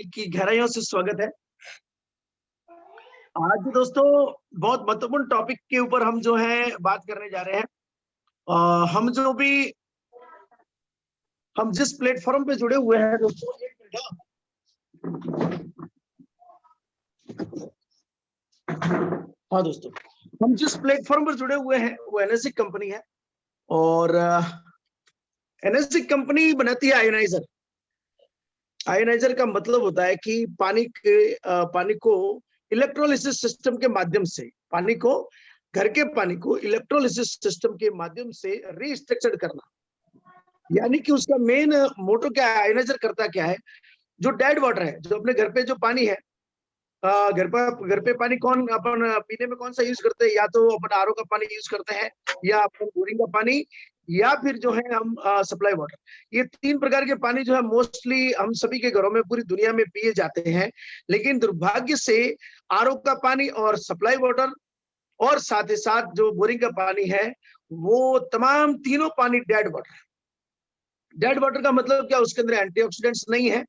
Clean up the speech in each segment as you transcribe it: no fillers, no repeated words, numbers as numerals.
दिल की गहराइयों से स्वागत है। आज दोस्तों बहुत महत्वपूर्ण टॉपिक के ऊपर हम जो है बात करने जा रहे हैं। हम जिस प्लेटफॉर्म पे जुड़े हुए हैं दोस्तों, एक मिनट। हाँ दोस्तों, हम जिस प्लेटफॉर्म पर जुड़े हुए हैं वो एनएसजी कंपनी है और एनएसजी कंपनी बनाती है आयोनाइजर। आयोनाइजर का मतलब होता है कि पानी को इलेक्ट्रोलिसिस सिस्टम के माध्यम से घर के पानी को इलेक्ट्रोलिसिस सिस्टम के माध्यम से रीस्ट्रक्चर करना। यानी कि उसका मेन मोटो क्या है, आयोनाइजर करता क्या है, जो डेड वाटर है, जो अपने घर पे जो पानी है, घर पे पानी कौन अपन पीने में कौन सा यूज करते हैं, या तो अपन आरओ का पानी यूज करते हैं, या अपन बोरिंग का पानी, या फिर जो है हम सप्लाई वाटर। ये तीन प्रकार के पानी जो है मोस्टली हम सभी के घरों में पूरी दुनिया में पिए जाते हैं। लेकिन दुर्भाग्य से आरओ का पानी और सप्लाई वाटर और साथ ही साथ जो बोरिंग का पानी है, वो तमाम तीनों पानी डेड वाटर। डेड वाटर का मतलब क्या, उसके अंदर एंटीऑक्सीडेंट्स नहीं है,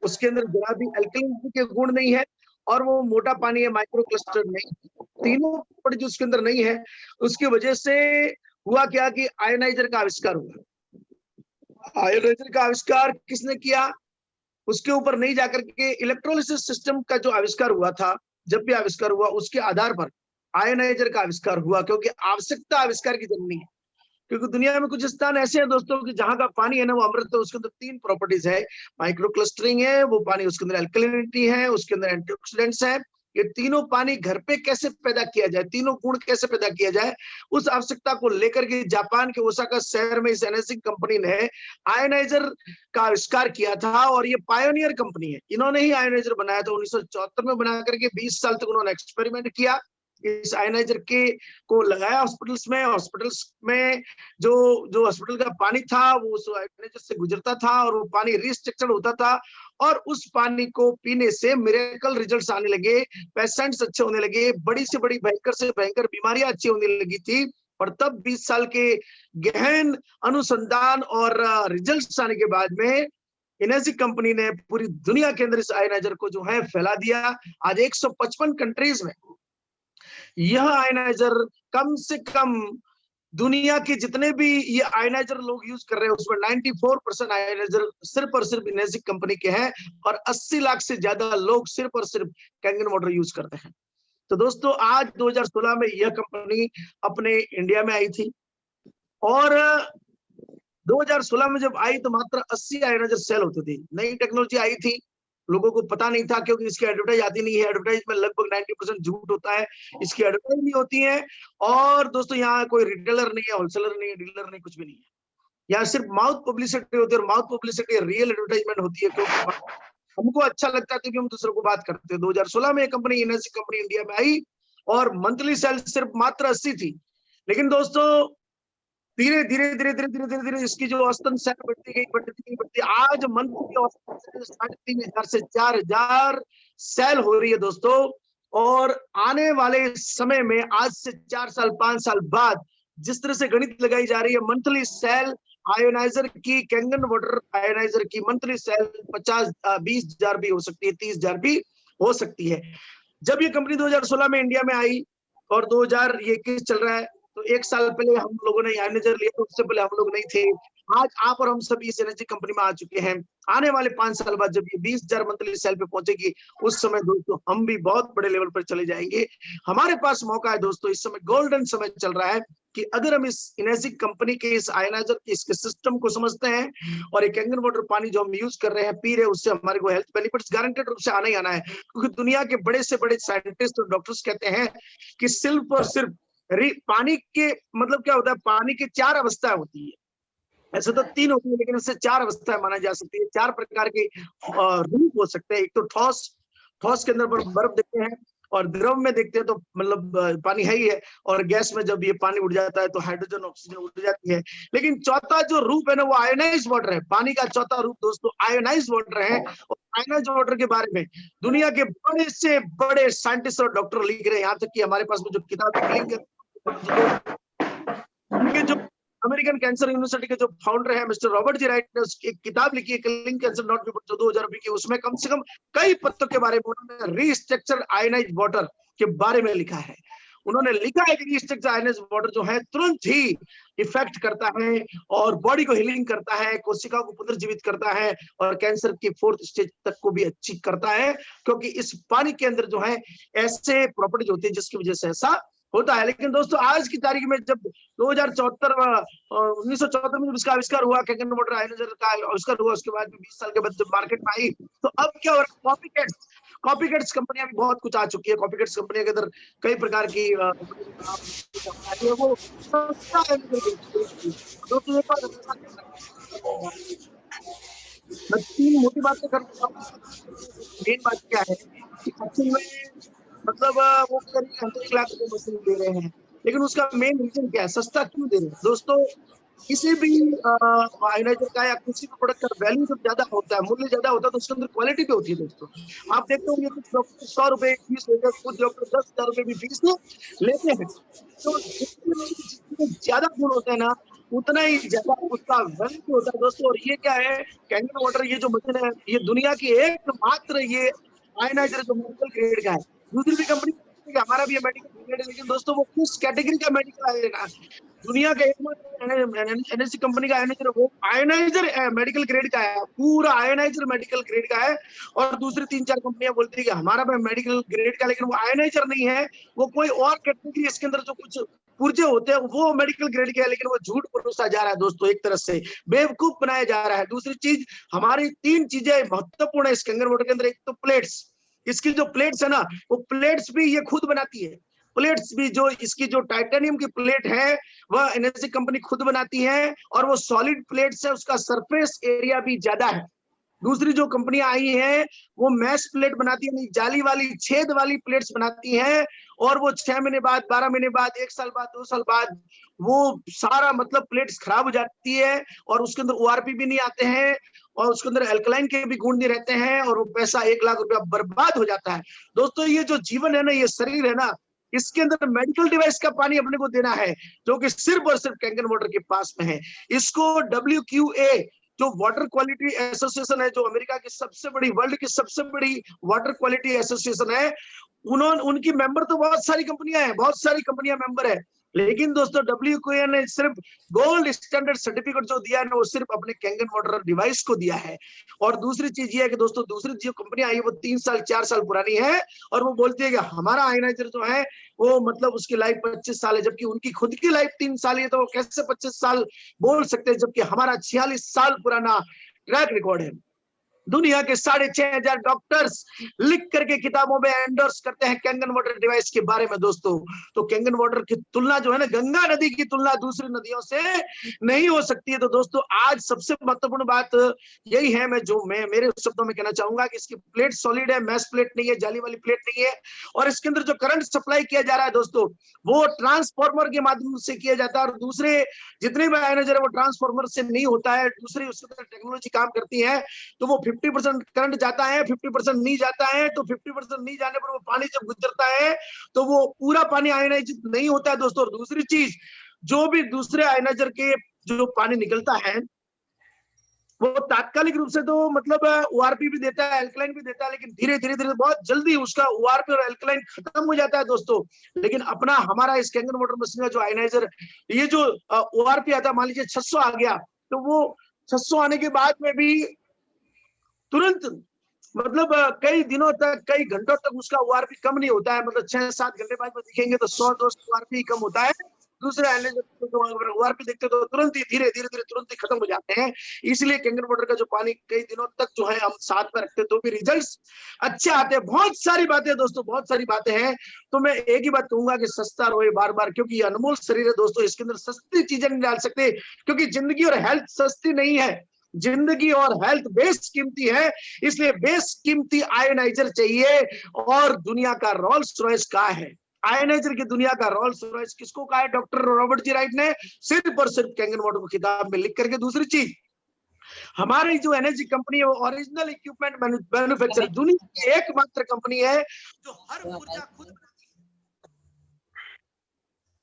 उसके अंदर जरा भी अल्कलिनिटी के गुण नहीं है, और वो मोटा पानी है, माइक्रो क्लस्टर नहीं, तीनों पर जो उसके अंदर नहीं है। उसकी वजह से हुआ क्या कि आयोनाइजर का आविष्कार हुआ। आयोनाइजर का आविष्कार किसने किया, उसके ऊपर नहीं जाकर के इलेक्ट्रोलिसिस सिस्टम का जो आविष्कार हुआ था, जब भी आविष्कार हुआ उसके आधार पर आयोनाइजर का आविष्कार हुआ, क्योंकि आवश्यकता आविष्कार की जननी है। क्योंकि दुनिया में कुछ स्थान ऐसे हैं दोस्तों कि जहां का पानी है ना वो अमृत है, उसके अंदर तीन प्रॉपर्टीज है, माइक्रो क्लस्टरिंग है, वो पानी उसके अंदर अल्कलिनिटी है, उसके अंदर एंटीऑक्सीडेंट्स है। ये तीनों पानी घर पे कैसे पैदा किया जाए, तीनों गुण कैसे पैदा किया जाए, उस आवश्यकता को लेकर के जापान के ओसाका शहर में इस एनएसजी कंपनी ने आयोनाइजर का आविष्कार किया था। और ये पायोनियर कंपनी है, इन्होंने ही आयोनाइजर बनाया था 1974 में, बना करके 20 साल तक उन्होंने एक्सपेरिमेंट किया, इस आयोनाइजर के को लगाया हॉस्पिटल्स में जो हॉस्पिटल का पानी था वो उस आयोनाइजर से गुजरता था और वो पानी रिस्ट्रक्चर्ड होता था, और उस पानी को पीने से मिरेकल रिजल्ट्स आने लगे, पेशेंट्स अच्छे होने लगे, बड़ी से बड़ी भयंकर से भयंकर बीमारियां अच्छी होने लगी थी। और तब 20 साल के गहन अनुसंधान और रिजल्ट्स आने के बाद में एनर्जी कंपनी ने पूरी दुनिया के अंदर इस आयोनाइजर को जो है फैला दिया। आज 155 कंट्रीज में यह आयनाइजर, कम से कम दुनिया के जितने भी ये आयनाइजर लोग यूज कर रहे हैं उसमें 94% आयनाइजर सिर्फ और सिर्फ एनर्जी कंपनी के हैं, और 80 लाख से ज्यादा लोग सिर्फ और सिर्फ कैंगन वाटर यूज करते हैं। तो दोस्तों आज 2016 में यह कंपनी अपने इंडिया में आई थी, और 2016 में जब आई तो मात्र 80 आयनाइजर सेल होते थे। नई टेक्नोलॉजी आई थी, लोगों को पता नहीं था, क्योंकि इसकी एडवर्टाइज आती नहीं है, एडवर्टाइज में लगभग 90% झूठ होता है, इसकी एडवर्टाइज नहीं होती है। और दोस्तों यहाँ कोई रिटेलर नहीं है, होलसेलर नहीं है, डीलर नहीं, कुछ भी नहीं है। यहाँ सिर्फ माउथ पब्लिसिटी होती है, और माउथ पब्लिसिटी रियल एडवर्टाइजमेंट होती है, क्योंकि हमको अच्छा लगता है कि हम दूसरों को बात करते हैं। 2016 में कंपनी एनर्जी कंपनी इंडिया में आई और मंथली सेल सिर्फ मात्र 80 थी। लेकिन दोस्तों धीरे धीरे धीरे धीरे धीरे धीरे धीरे इसकी जो औसतन सेल बढ़ती आज मंथ की औसतन 3,500 से 4,000 सेल हो रही है दोस्तों। और आने वाले समय में आज से 4 साल 5 साल बाद जिस तरह से गणित लगाई जा रही है, मंथली सेल आयोनाइजर की, कैंगन वाटर आयोनाइजर की मंथली सेल 20,000 भी हो सकती है, 30,000 भी हो सकती है। जब ये कंपनी 2016 में इंडिया में आई और 2021 चल रहा है, तो 1 साल पहले हम लोगों ने आयोनाइजर लिया, तो उससे पहले हम लोग नहीं थे। आज आप और हम सभी इस एनर्जी कंपनी में आ चुके हैं। आने वाले 5 साल बाद जब ये 20,000 मंथली सेल पे पहुंचेगी, उस समय दोस्तों हम भी बहुत बड़े लेवल पर चले जाएंगे। हमारे पास मौका है दोस्तों, इस समय गोल्डन समय चल रहा है कि अगर हम इस एनर्जी कंपनी के इस आयोनाइजर के इसके सिस्टम को समझते हैं, और एक कैंगन वाटर पानी जो हम यूज कर रहे हैं, पी रहे हैं, उससे हमारे को हेल्थ बेनिफिट्स गारंटेड रूप से आना ही आना है। क्योंकि दुनिया के बड़े से बड़े साइंटिस्ट और डॉक्टर्स कहते हैं कि सिर्फ और सिर्फ पानी के मतलब क्या होता है, पानी की 4 अवस्थाएं होती है। ऐसे तो 3 होती है, लेकिन उससे 4 अवस्थाएं माना जा सकती है, 4 प्रकार के रूप हो सकते हैं। एक तो ठोस के अंदर बर्फ देखते हैं, और द्रव में देखते हैं तो मतलब पानी है ही है, और गैस में जब ये पानी उड़ जाता है तो हाइड्रोजन ऑक्सीजन उड़ जाती है। लेकिन चौथा जो रूप है ना वो आयोनाइज वाटर है। पानी का चौथा रूप दोस्तों आयोनाइज वाटर है। और आयोनाइज वाटर के बारे में दुनिया के बड़े से बड़े साइंटिस्ट और डॉक्टर लिख रहे हैं, यहाँ तक कि हमारे पास में जो किताब लिंक है, जो अमेरिकन कैंसर यूनिवर्सिटी के जो फाउंडर है मिस्टर रॉबर्ट जी राइट ने एक किताब लिखी है किलिंग कैंसर नॉट बिफोर, जो 2000 की, उसमें कम से कम कई पत्तों के बारे में उन्होंने रीस्ट्रक्चर आयनाइज वाटर के बारे में लिखा है। उन्होंने लिखा है कि रीस्ट्रक्चर आयनाइज वाटर जो है तुरंत ही इफेक्ट करता है और बॉडी को हीलिंग करता है, कोशिका को पुनर्जीवित करता है और कैंसर की 4th स्टेज तक को भी अच्छी करता है, क्योंकि इस पानी के अंदर जो है ऐसे प्रॉपर्टीज होती है जिसकी वजह से ऐसा होता है। लेकिन दोस्तों आज की तारीख में जब 1974 में इसका आविष्कार हुआ, कैंगन वाटर आयनाइजर का आविष्कार हुआ, उसके बाद 20 साल के बाद जब मार्केट में आई, तो अब क्या हो रहा है, कॉपीकैट्स कंपनियां भी बहुत कुछ आ चुकी है। कॉपीकैट्स कंपनियां के अंदर कई प्रकार की वो सस्ता है, दोस्तों एक बार मैं 3 मोटी बातें करता हूँ। मेन बात क्या है कि एक्चुअल में मतलब वो करीब 1 लाख रुपए मशीन दे रहे हैं, लेकिन उसका मेन रीजन क्या है, सस्ता क्यों दे रहे हैं दोस्तों? किसी भी आयनाइजर का या किसी भी प्रोडक्ट का वैल्यू जब ज्यादा होता है, मूल्य ज्यादा होता है, तो उसके अंदर क्वालिटी भी होती है दोस्तों। आप देखते होंगे कुछ डॉक्टर 100 रुपए फीस लेते हैं, कुछ डॉक्टर 10,000 रुपए भी फीस लेते हैं। तो जितने ज्यादा गुण होते हैं ना, उतना ही ज्यादा उसका वैल्यू होता है दोस्तों। और ये क्या है, कैंगन वाटर ये जो मशीन है, ये दुनिया की एकमात्र ये आयनाइजर जो मेडिकल ग्रेड का है। दूसरी भी कंपनी हमारा भी मेडिकल ग्रेड है, लेकिन दोस्तों वो किस कैटेगरी का मेडिकल आएगा? दुनिया का एकमात्र एनएससी कंपनी का आयनाइजर, वो आयनाइजर मेडिकल ग्रेड का है, पूरा आयनाइजर मेडिकल ग्रेड का है। और दूसरी 3-4 कंपनियां बोलती है कि हमारा मेडिकल ग्रेड का, लेकिन वो आयनाइजर नहीं है, वो कोई और कैटेगरी, इसके अंदर जो कुछ पुर्जे होते हैं वो मेडिकल ग्रेड के है, लेकिन वो झूठ परोसा जा रहा है दोस्तों, एक तरह से बेवकूफ बनाया जा रहा है। दूसरी चीज, हमारी 3 चीजें महत्वपूर्ण है इस कैंगन वाटर के अंदर। एक तो प्लेट्स, इसकी जो प्लेट्स है ना, वो प्लेट्स भी ये खुद बनाती है। प्लेट्स भी जो इसकी जो टाइटेनियम की प्लेट है वह एनएससी कंपनी खुद बनाती है, और वो सॉलिड प्लेट्स है, उसका सरफेस एरिया भी ज्यादा है। दूसरी जो कंपनियां आई हैं वो मैश प्लेट बनाती है, जाली वाली छेद वाली प्लेट्स बनाती हैं, और वो 6 महीने बाद, 12 महीने बाद, 1 साल बाद, 2 साल बाद वो सारा मतलब प्लेट्स खराब हो जाती है, और उसके अंदर ओआरपी भी नहीं आते हैं, और उसके अंदर एल्कलाइन के भी गुण नहीं रहते हैं, और वो पैसा 1 लाख रुपया बर्बाद हो जाता है। दोस्तों ये जो जीवन है ना, ये शरीर है ना, इसके अंदर मेडिकल डिवाइस का पानी अपने को देना है, जो कि सिर्फ और सिर्फ कैंगन वाटर के पास में है। इसको WQA जो वाटर क्वालिटी एसोसिएशन है, जो अमेरिका की सबसे बड़ी, वर्ल्ड की सबसे बड़ी वाटर क्वालिटी एसोसिएशन है, उनकी मेंबर तो बहुत सारी कंपनियां हैं, बहुत सारी कंपनियां मेंबर है, लेकिन दोस्तों WQA ने सिर्फ गोल्ड स्टैंडर्ड सर्टिफिकेट जो दिया है ना, वो सिर्फ अपने कैंगन वाटर डिवाइस को दिया है। और दूसरी चीज ये है कि दोस्तों दूसरी जो कंपनियां आई वो 3 साल 4 साल पुरानी है, और वो बोलती है कि हमारा आयनाइजर जो है वो मतलब उसकी लाइफ 25 साल है, जबकि उनकी खुद की लाइफ 3 साल है, तो वो कैसे 25 साल बोल सकते हैं, जबकि हमारा 46 साल पुराना ट्रैक रिकॉर्ड है। दुनिया के 6,500 डॉक्टर्स लिख करके किताबों में एंडोर्स करते हैं कैंगन वाटर डिवाइस के बारे में दोस्तों। तो कैंगन वाटर की तुलना जो है ना, गंगा नदी की तुलना दूसरी नदियों से नहीं हो सकती है। तो दोस्तों आज सबसे महत्वपूर्ण बात यही है, मैं मेरे शब्दों में कहना चाहूंगा कि इसकी प्लेट सॉलिड है, मैश प्लेट नहीं है, जाली वाली प्लेट नहीं है, और इसके अंदर जो करंट सप्लाई किया जा रहा है दोस्तों, वो ट्रांसफार्मर के माध्यम से किया जाता है, और दूसरे जितने भी आयनाइजर है वो ट्रांसफार्मर से नहीं होता है, दूसरी उसके अंदर टेक्नोलॉजी काम करती है। तो वो 50% करंट जाता है, 50% नहीं जाता है, तो 50% नहीं जाने पर वो पानी जब गुजरता है तो वो पूरा पानी आयनाइजित नहीं होता है दोस्तों। और दूसरी चीज, जो भी दूसरे आयनाइजर के जो पानी निकलता है वो तात्कालिक रूप से तो मतलब ओआरपी भी देता है, एल्कलाइन भी देता है, लेकिन धीरे धीरे धीरे बहुत जल्दी उसका ओआरपी और एल्कलाइन खत्म हो जाता है दोस्तों। लेकिन अपना हमारा इस कैंगन वाटर मशीन का जो आयनाइजर, ये जो ओआरपी आता है, मान लीजिए 600 आ गया, तो वो 600 आने के बाद में भी तुरंत मतलब कई दिनों तक, कई घंटों तक उसका ओआरपी कम नहीं होता है, मतलब 6-7 घंटे बाद में दिखेंगे तो 100-200 ओआरपी कम होता है। दूसरे ओआरपी देखते तो तुरंत ही धीरे धीरे धीरे तुरंत ही खत्म हो जाते हैं। इसलिए कैंगन वाटर का जो पानी कई दिनों तक जो है हम साथ में रखते तो भी रिजल्ट्स अच्छे आते हैं। बहुत सारी बातें दोस्तों, बहुत सारी बातें हैं। तो मैं एक ही बात कहूंगा कि सस्ता रहे बार बार, क्योंकि ये अनमोल शरीर है दोस्तों, इसके अंदर सस्ती चीजें नहीं डाल सकते, क्योंकि जिंदगी और हेल्थ सस्ती नहीं है, जिंदगी और हेल्थ बेस कीमती है, इसलिए बेस कीमती आयनाइजर चाहिए। और दुनिया का रोल्स रॉयस कहा है, आयनाइजर की दुनिया का रोल्स रॉयस किसको कहा है? डॉक्टर रॉबर्ट जी राइट ने सिर्फ और सिर्फ कैंगन वाटर को किताब में लिख करके। दूसरी चीज, हमारी जो एनर्जी कंपनी है वो ओरिजिनल इक्विपमेंट मैन्युफैक्चर, दुनिया की एकमात्र कंपनी है जो हर ऊर्जा खुद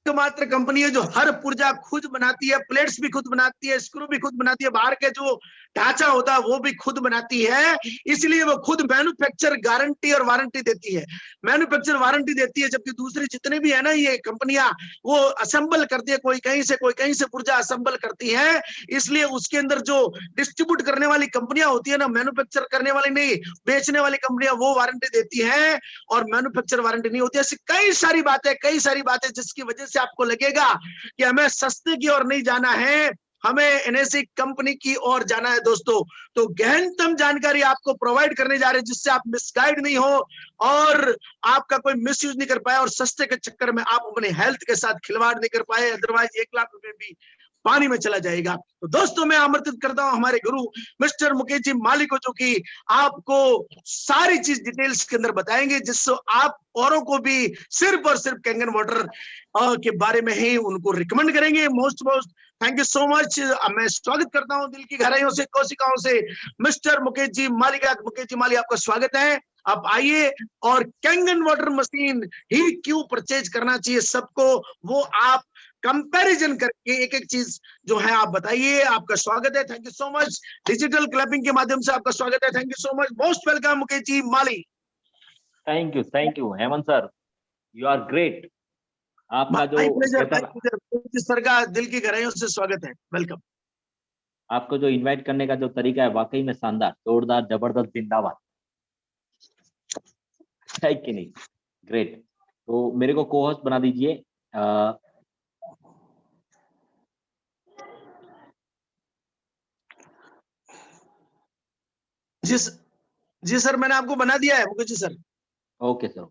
एकमात्र कंपनी है जो हर पुर्जा खुद बनाती है, प्लेट्स भी खुद बनाती है, स्क्रू भी खुद बनाती है, बाहर के जो ढांचा होता है वो भी खुद बनाती है। इसलिए वो खुद मैन्युफैक्चर गारंटी और वारंटी देती है, मैन्युफैक्चर वारंटी देती है। जबकि दूसरी जितने भी है ना ये कंपनियां, वो असेंबल करती है, कोई कहीं से पुर्जा असेंबल करती है। इसलिए उसके अंदर जो डिस्ट्रीब्यूट करने वाली कंपनियां होती है ना, मैन्युफैक्चर करने वाली नहीं, बेचने वाली कंपनियां, वो वारंटी देती है और मैन्युफैक्चर वारंटी नहीं होती। ऐसी कई सारी बातें जिसकी वजह से आपको लगेगा कि हमें सस्ते की ओर नहीं जाना है, हमें एनएससी कंपनी की ओर जाना है दोस्तों। तो गहनतम जानकारी आपको प्रोवाइड करने जा रहे हैं, जिससे आप मिसगाइड नहीं हो और आपका कोई मिसयूज नहीं कर पाए और सस्ते के चक्कर में आप अपने हेल्थ के साथ खिलवाड़ नहीं कर पाए, अदरवाइज 1 लाख रुपए भी पानी में चला जाएगा। तो दोस्तों मैं आमंत्रित करता हूं हमारे गुरु मिस्टर मुकेश जी माली को, जो कि आपको सारी चीज डिटेल्स के अंदर बताएंगे, जिससे आप औरों को भी सिर्फ और सिर्फ कैंगन वाटर के बारे में ही उनको रिकमेंड करेंगे। Most thank you so much. मैं स्वागत करता हूं दिल की गहराइयों से, कोशिकाओं से, मिस्टर मुकेश जी माली का। मुकेश जी माली आपका स्वागत है, आप आइए। और कैंगन वाटर मशीन ही क्यों परचेज करना चाहिए सबको, वो आप कंपैरिजन करके एक एक चीज जो है आप बताइए। आपका स्वागत है, thank you so much. Digital clapping के माध्यम से आपका स्वागत है, thank you so much, most welcome Mukesh ji Mali. Thank you Hemant sir, you are great. आपका जो माय प्लेजर सर का दिल की गहराइयों से स्वागत है, वेलकम। आपको जो इनवाइट करने का जो तरीका है वाकई में शानदार, जोरदार, जबरदस्त, जिंदाबाद है कि नहीं? ग्रेट। तो मेरे को को होस्ट बना दीजिए। जी सर, मैंने आपको बना दिया है Mukesh ji sir. Okay sir.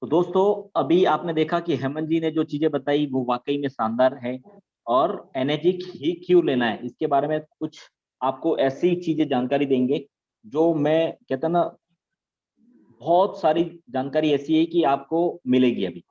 तो दोस्तों अभी आपने देखा कि हेमंत जी ने जो चीजें बताई वो वाकई में शानदार है। और एनर्जी ही क्यों लेना है इसके बारे में कुछ आपको ऐसी चीजें जानकारी देंगे जो मैं कहता ना, बहुत सारी जानकारी ऐसी है कि आपको मिलेगी अभी।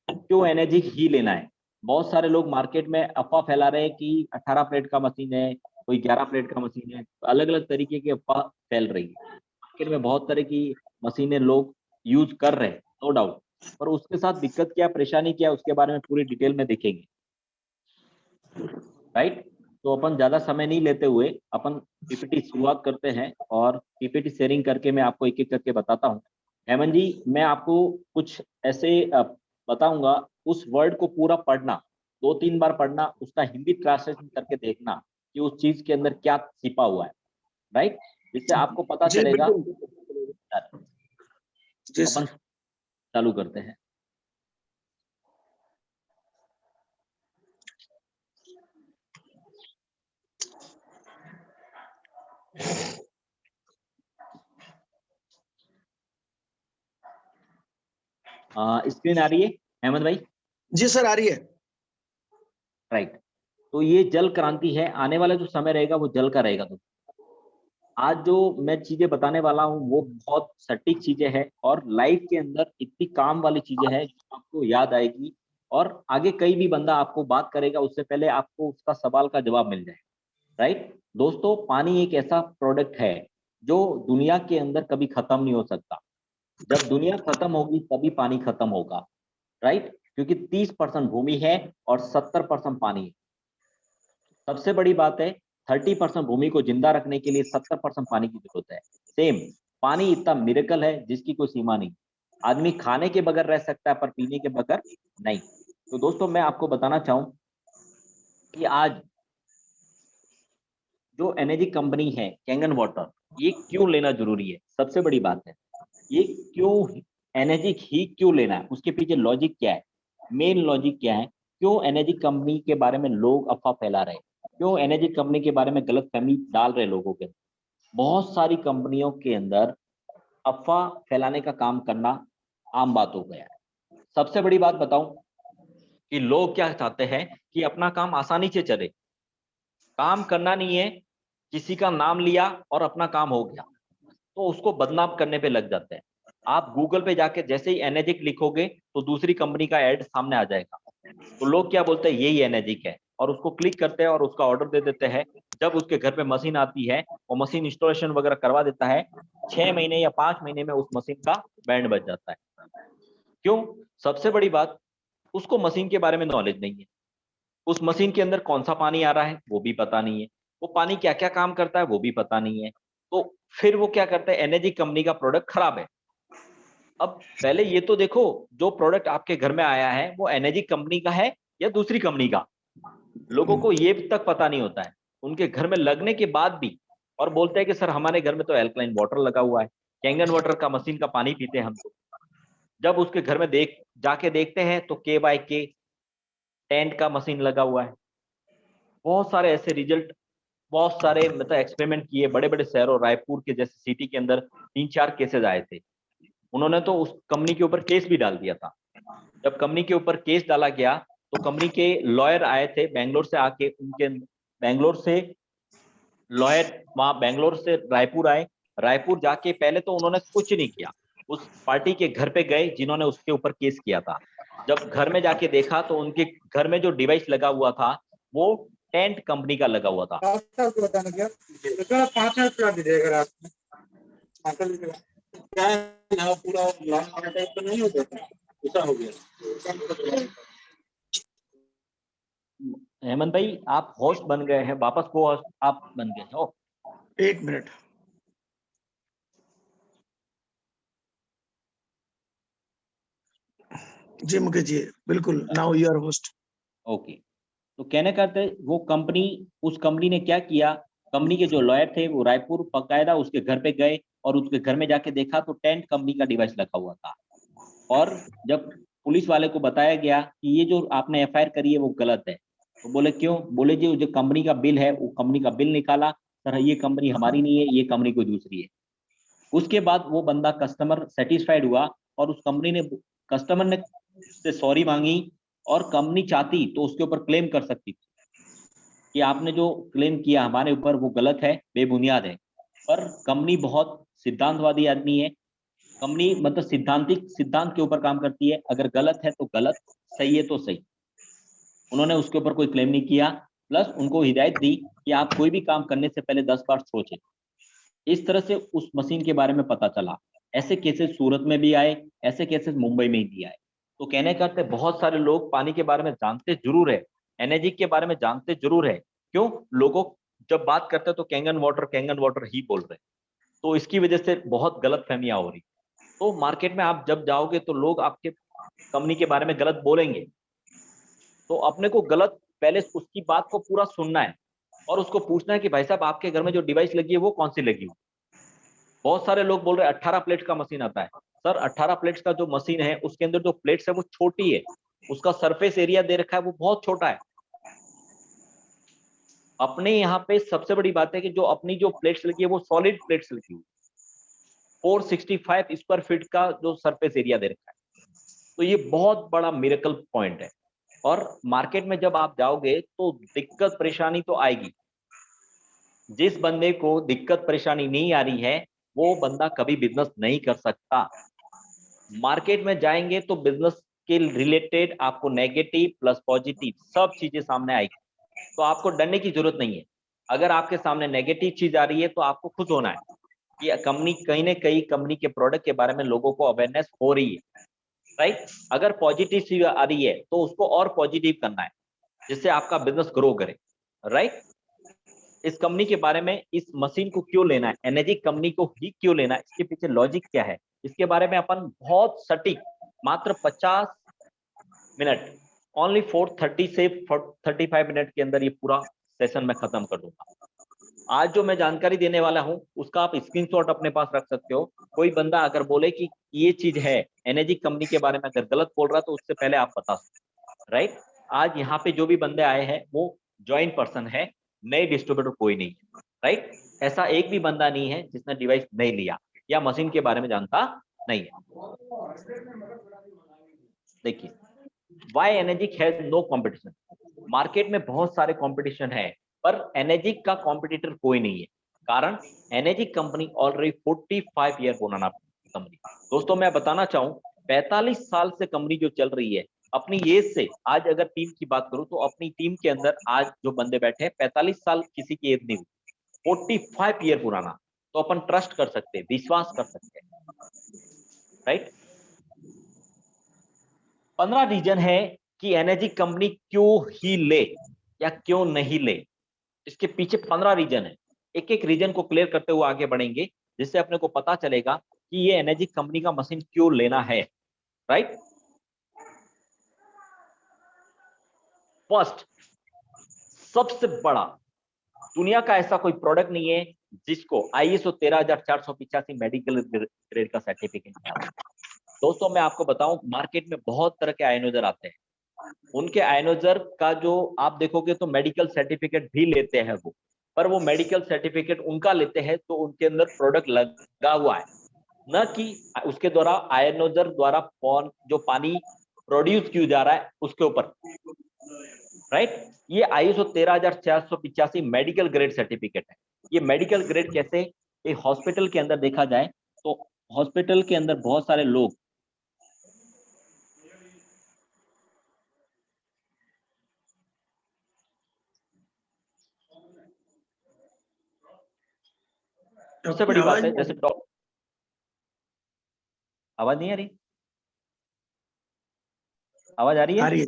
क्यों एनर्जी ही लेना है? बहुत सारे लोग मार्केट में अफवाह फैला रहे हैं कि 18 प्लेट का मशीन है, कोई 11 प्लेट का मशीन है, अलग अलग तरीके की अफवाह फैल रही है। मार्केट में बहुत तरह की मशीनें लोग यूज कर रहे हैं, नो डाउट, पर उसके साथ दिक्कत क्या, परेशानी क्या, उसके बारे में पूरी डिटेल में देखेंगे, राइट? तो अपन ज्यादा समय नहीं लेते हुए अपन पीपीटी शुरुआत करते हैं और पीपीटी शेयरिंग करके मैं आपको एक एक करके बताता हूँ। हेमंत जी, मैं आपको कुछ ऐसे बताऊंगा, उस वर्ड को पूरा पढ़ना, 2-3 बार पढ़ना, उसका हिंदी ट्रांसलेशन करके देखना कि उस चीज के अंदर क्या छिपा हुआ है, राइट? जिससे आपको पता जी चलेगा। जी अपन चालू करते हैं। स्क्रीन आ रही है हेमंत भाई? जी सर, आ रही है। राइट। तो ये जल क्रांति है, आने वाला जो समय रहेगा वो जल का रहेगा। तो आज जो मैं चीजें बताने वाला हूँ वो बहुत सटीक चीजें हैं और लाइफ के अंदर इतनी काम वाली चीजें हैं जो आपको याद आएगी। और आगे कई भी बंदा आपको बात करेगा उससे पहले आपको उसका सवाल का जवाब मिल जाए, राइट? दोस्तों, पानी एक ऐसा प्रोडक्ट है जो दुनिया के अंदर कभी खत्म नहीं हो सकता। जब दुनिया खत्म होगी तभी पानी खत्म होगा, राइट? क्योंकि 30% भूमि है और 70% पानी है। सबसे बड़ी बात है, 30% भूमि को जिंदा रखने के लिए 70% पानी की जरूरत है। सेम, पानी इतना मिरेकल है जिसकी कोई सीमा नहीं। आदमी खाने के बगैर रह सकता है पर पीने के बगैर नहीं। तो दोस्तों मैं आपको बताना चाहूं कि आज जो एनर्जी कंपनी है कैंगन वाटर, ये क्यों लेना जरूरी है? सबसे बड़ी बात है ये क्यों एनर्जी ही क्यों लेना है, उसके पीछे लॉजिक क्या है, मेन लॉजिक क्या है, क्यों एनर्जी कंपनी के बारे में लोग अफवाह फैला रहे हैं, क्यों एनर्जी कंपनी के बारे में गलत फहमी डाल रहे लोगों के। बहुत सारी कंपनियों के अंदर अफवाह फैलाने का काम करना आम बात हो गया है। सबसे बड़ी बात बताऊं कि लोग क्या चाहते हैं कि अपना काम आसानी से चले, काम करना नहीं है, किसी का नाम लिया और अपना काम हो गया, तो उसको बदनाम करने पे लग जाते हैं। आप गूगल पे जाके जैसे ही एनर्जिक लिखोगे तो दूसरी कंपनी का ऐड सामने आ जाएगा। तो लोग क्या बोलते हैं, यही एनर्जिक है, और उसको क्लिक करते हैं और उसका ऑर्डर दे देते हैं। जब उसके घर पे मशीन आती है, वो मशीन इंस्टॉलेशन वगैरह करवा देता है, 6 महीने या 5 महीने में उस मशीन का बैंड बज जाता है। क्यों? सबसे बड़ी बात, उसको मशीन के बारे में नॉलेज नहीं है, उस मशीन के अंदर कौन सा पानी आ रहा है वो भी पता नहीं है, वो पानी क्या क्या काम करता है वो भी पता नहीं है। तो फिर वो क्या करता है, एनर्जी कंपनी का प्रोडक्ट खराब है। अब पहले ये तो देखो, जो प्रोडक्ट आपके घर में आया है वो एनर्जी कंपनी का है या दूसरी कंपनी का, लोगों को ये तक पता नहीं होता है। उनके घर में लगने के बाद भी और बोलते हैं कि सर हमारे घर में तो एल्कलाइन वाटर लगा हुआ है, कैंगन वाटर का मशीन का पानी पीते हैं हम तो। जब उसके घर में जाके देखते हैं तो के टेंट का मशीन लगा हुआ है। बहुत सारे ऐसे रिजल्ट, बहुत सारे मतलब एक्सपेरिमेंट किए, बड़े बड़े शहरों, रायपुर के जैसे सिटी के अंदर 3-4 केसेस आए थे। उन्होंने तो उस कंपनी के ऊपर केस भी डाल दिया था। जब कंपनी के ऊपर केस डाला गया तो कंपनी के लॉयर आए थे बैंगलोर से, आके उनके बैंगलोर से लॉयर वहां बैंगलोर से रायपुर आए। रायपुर जाके पहले तो उन्होंने कुछ नहीं किया, उस पार्टी के घर पे गए जिन्होंने उसके ऊपर केस किया था। जब घर में जाके देखा तो उनके घर में जो डिवाइस लगा हुआ था वो टेंट कंपनी का लगा हुआ था। बताना क्या 5 मिनट प्लान दीजिएगा आप क्या है यहाँ पूरा लॉन्ग वाला टाइप तो नहीं हो जाता, ऐसा हो गया। हेमंत भाई आप होस्ट बन गए हैं, वापस को होस्ट आप बन गए हो। 1 मिनट। जी मुकेश जी, बिल्कुल, now you are host. Okay, तो कहने का अर्थ है वो कंपनी, उस कंपनी ने क्या किया, कंपनी के जो लॉयर थे वो रायपुर बकायदा उसके घर पे गए और उसके घर में जाके देखा तो टेंट कंपनी का डिवाइस लगा हुआ था। और जब पुलिस वाले को बताया गया कि ये जो आपने एफआईआर करी है वो गलत है, तो बोले क्यों, बोले जी जो कंपनी का बिल है वो कंपनी का बिल निकाला, सर ये कंपनी हमारी नहीं है, ये कंपनी कोई दूसरी है। उसके बाद वो बंदा कस्टमर सेटिस्फाइड हुआ और उस कंपनी ने, कस्टमर ने से सॉरी मांगी, और कंपनी चाहती तो उसके ऊपर क्लेम कर सकती थी कि आपने जो क्लेम किया हमारे ऊपर वो गलत है, बेबुनियाद है। पर कंपनी बहुत सिद्धांतवादी आदमी है, कंपनी मतलब सिद्धांत के ऊपर काम करती है, अगर गलत है तो गलत, सही है तो सही। उन्होंने उसके ऊपर कोई क्लेम नहीं किया, प्लस उनको हिदायत दी कि आप कोई भी काम करने से पहले 10 बार सोचें। इस तरह से उस मशीन के बारे में पता चला। ऐसे केसेस सूरत में भी आए, ऐसे केसेस मुंबई में भी आए। तो कहने का अर्थ है बहुत सारे लोग पानी के बारे में जानते जरूर है, एनर्जी के बारे में जानते जरूर है, क्यों, लोगों जब बात करते हैं तो कैंगन वाटर ही बोल रहे हैं। तो इसकी वजह से बहुत गलत फहमियां हो रही। तो मार्केट में आप जब जाओगे तो लोग आपके कंपनी के बारे में गलत बोलेंगे, तो अपने को गलत पहले उसकी बात को पूरा सुनना है और उसको पूछना है कि भाई साहब आपके घर में जो डिवाइस लगी है वो कौन सी लगी हुई। बहुत सारे लोग बोल रहे हैं 18 प्लेट का मशीन आता है। सर 18 प्लेट्स का जो मशीन है उसके अंदर जो प्लेट्स है वो छोटी है, उसका सरफेस एरिया दे रखा है वो बहुत छोटा है। अपने यहाँ पे सबसे बड़ी बात है कि जो अपनी जो प्लेट्स लगी है वो सॉलिड प्लेट्स लगी हुई, 465 स्क्वायर फीट का जो सरफेस एरिया दे रखा है। तो ये बहुत बड़ा मिरेकल पॉइंट है। और मार्केट में जब आप जाओगे तो दिक्कत परेशानी तो आएगी। जिस बंदे को दिक्कत परेशानी नहीं आ रही है वो बंदा कभी बिजनेस नहीं कर सकता। मार्केट में जाएंगे तो बिजनेस के रिलेटेड आपको नेगेटिव प्लस पॉजिटिव सब चीजें सामने आएगी, तो आपको डरने की जरूरत नहीं है। अगर आपके सामने नेगेटिव चीज आ रही है तो आपको खुश होना है कि कंपनी कहीं ना कहीं कंपनी के प्रोडक्ट के बारे में लोगों को अवेयरनेस हो रही है, राइट। अगर पॉजिटिव चीज आ रही है तो उसको और पॉजिटिव करना है जिससे आपका बिजनेस ग्रो करे, राइट। इस कंपनी के बारे में, इस मशीन को क्यों लेना है, एनर्जी कंपनी को ही क्यों लेना है, इसके पीछे लॉजिक क्या है, इसके बारे में अपन बहुत सटीक मात्र 50 मिनट, ओनली 430 से 35 मिनट के अंदर ये पूरा सेशन मैं खत्म कर दूंगा। आज जो मैं जानकारी देने वाला हूं उसका आप स्क्रीनशॉट अपने पास रख सकते हो। कोई बंदा अगर बोले कि ये चीज है, एनर्जी कंपनी के बारे में अगर गलत बोल रहा तो उससे पहले आप बता सकते, राइट। आज यहाँ पे जो भी बंदे आए हैं वो ज्वाइन पर्सन है, नए डिस्ट्रीब्यूटर कोई नहीं है, राइट। ऐसा एक भी बंदा नहीं है जिसने डिवाइस नहीं लिया या मशीन के बारे में जानता नहीं है। देखिए, why energy has no competition. Market में बहुत सारे कंपटीशन है पर एनर्जी का कंपटीटर कोई नहीं है। कारण एनर्जी कंपनी ऑलरेडी 45 ईयर पुराना कंपनी। दोस्तों मैं बताना चाहूं 45 साल से कंपनी जो चल रही है अपनी एज से, आज अगर टीम की बात करूं तो अपनी टीम के अंदर आज जो बंदे बैठे हैं 45 साल किसी की एज नहीं हुई, 45 ईयर पुराना। तो अपन ट्रस्ट कर सकते हैं, विश्वास कर सकते हैं, राइट। 15 रीजन है कि एनर्जी कंपनी क्यों ही ले या क्यों नहीं ले, इसके पीछे 15 रीजन है। एक एक रीजन को क्लियर करते हुए आगे बढ़ेंगे, जिससे अपने को पता चलेगा कि ये एनर्जी कंपनी का मशीन क्यों लेना है। राइट, फर्स्ट, सबसे बड़ा, दुनिया का ऐसा कोई प्रोडक्ट नहीं है जिसको ISO 13485 मेडिकल ग्रेड का सर्टिफिकेट मिला। दोस्तों मैं आपको बताऊं, मार्केट में बहुत तरह के आयनोजर आते हैं, उनके आयनोजर का जो आप देखोगे तो मेडिकल सर्टिफिकेट भी लेते हैं वो, पर वो मेडिकल सर्टिफिकेट उनका लेते हैं तो उनके अंदर प्रोडक्ट लगा हुआ है, न कि उसके द्वारा आयनोजर द्वारा जो पानी प्रोड्यूस किया जा रहा है उसके ऊपर। राइट, ये ISO 13485 मेडिकल ग्रेड सर्टिफिकेट है। ये मेडिकल ग्रेड कैसे, एक हॉस्पिटल के अंदर देखा जाए तो हॉस्पिटल के अंदर बहुत सारे लोग सबसे बड़ी बात है, जैसे आवाज नहीं आ रही, आवाज आ रही है? आ रही है,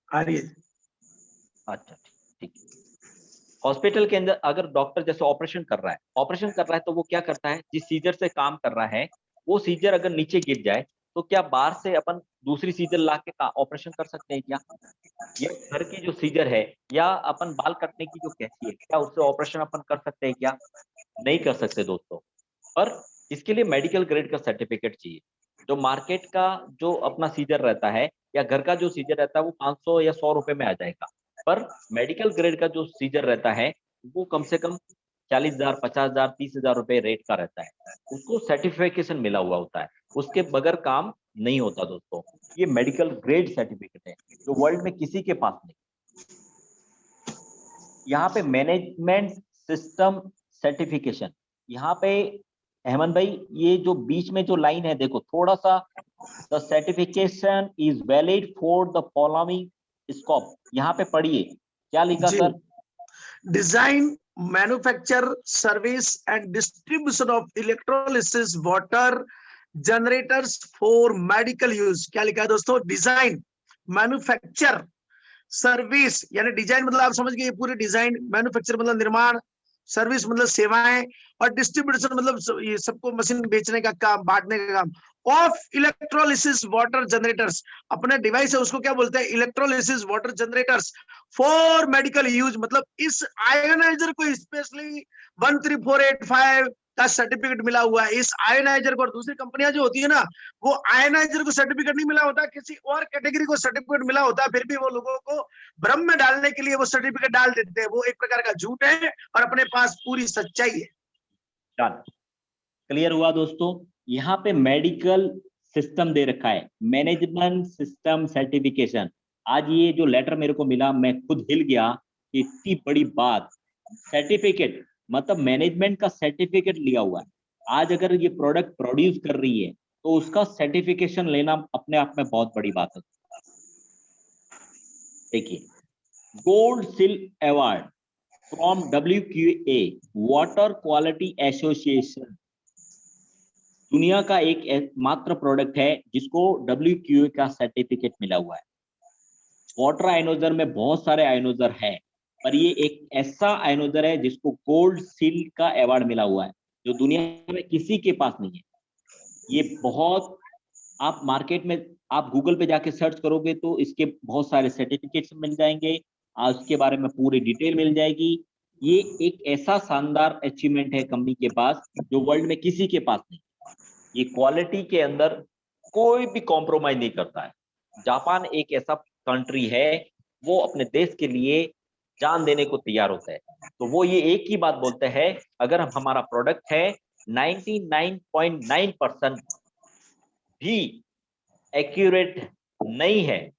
आ रही है। अच्छा ठीक। हॉस्पिटल के अंदर अगर डॉक्टर जैसे ऑपरेशन कर रहा है तो वो क्या करता है, जिस सीजर से काम कर रहा है वो सीजर अगर नीचे गिर जाए तो क्या बाहर से अपन दूसरी सीजर ला के ऑपरेशन कर सकते हैं क्या? ये घर की जो सीजर है या अपन बाल काटने की जो कैंची है, क्या उससे ऑपरेशन अपन कर सकते हैं क्या? नहीं कर सकते दोस्तों। पर इसके लिए मेडिकल ग्रेड का सर्टिफिकेट चाहिए। जो मार्केट का जो अपना सीजर रहता है या घर का जो सीजर रहता है वो 500 या 100 रुपए में आ जाएगा, पर मेडिकल ग्रेड का जो सीजर रहता है वो कम से कम 40,000, 50,000, 30,000 रुपए रेट का रहता है। उसको सर्टिफिकेशन मिला हुआ होता है, उसके बगैर काम नहीं होता दोस्तों। ये मेडिकल ग्रेड सर्टिफिकेट है जो वर्ल्ड में किसी के पास नहीं। यहाँ पे मैनेजमेंट सिस्टम सर्टिफिकेशन, यहाँ पे अहमद भाई ये जो बीच में जो लाइन है देखो थोड़ा सा, the certification is valid for the following scope, यहाँ पे पढ़िए क्या लिखा जी, sir? Design, manufacture, service and distribution of electrolysis water generators for medical use. क्या लिखा है दोस्तों? डिजाइन, मैन्युफैक्चर, सर्विस, यानी डिजाइन मतलब आप समझ गए पूरी डिजाइन, मैन्युफैक्चर मतलब निर्माण, सर्विस मतलब सेवाएं, और डिस्ट्रीब्यूशन मतलब ये सबको मशीन बेचने का काम, बांटने का काम। ऑफ इलेक्ट्रोलिसिस वाटर जनरेटर्स, अपने डिवाइस है उसको क्या बोलते हैं? Electrolysis water generators for medical use, मतलब इस आयोनाइजर को स्पेशली 13485 का सर्टिफिकेट मिला हुआ है इस आयोनाइजर को। और दूसरी कंपनियां जो होती है ना, वो आयोनाइजर को सर्टिफिकेट नहीं मिला होता, किसी और कैटेगरी को सर्टिफिकेट मिला होता है, फिर भी वो लोगों को भ्रम में डालने के लिए वो सर्टिफिकेट डाल देते हैं। वो एक प्रकार का झूठ है और अपने पास पूरी सच्चाई है। डन, क्लियर हुआ दोस्तों? यहाँ पे मेडिकल सिस्टम दे रखा है, मैनेजमेंट सिस्टम सर्टिफिकेशन। आज ये जो लेटर मेरे को मिला मैं खुद हिल गया कि इतनी बड़ी बात, सर्टिफिकेट मतलब मैनेजमेंट का सर्टिफिकेट लिया हुआ है। आज अगर ये प्रोडक्ट प्रोड्यूस कर रही है तो उसका सर्टिफिकेशन लेना अपने आप में बहुत बड़ी बात है। देखिए, गोल्ड सिल award from WQA water quality association, दुनिया का एक मात्र प्रोडक्ट है जिसको WQA का सर्टिफिकेट मिला हुआ है। वाटर आयनोजर में बहुत सारे आयनोजर है, पर ये एक ऐसा आयनोजर है जिसको गोल्ड सील का अवार्ड मिला हुआ है, जो दुनिया में किसी के पास नहीं है। ये बहुत, आप मार्केट में आप गूगल पे जाके सर्च करोगे तो इसके बहुत सारे सर्टिफिकेट्स मिल जाएंगे, उसके बारे में पूरी डिटेल मिल जाएगी। ये एक ऐसा शानदार अचीवमेंट है कंपनी के पास जो वर्ल्ड में किसी के पास नहीं। ये क्वालिटी के अंदर कोई भी कॉम्प्रोमाइज नहीं करता है। जापान एक ऐसा कंट्री है, वो अपने देश के लिए जान देने को तैयार होता है। तो वो ये एक ही बात बोलते हैं, अगर हमारा प्रोडक्ट है 99.9% भी एक्यूरेट नहीं है,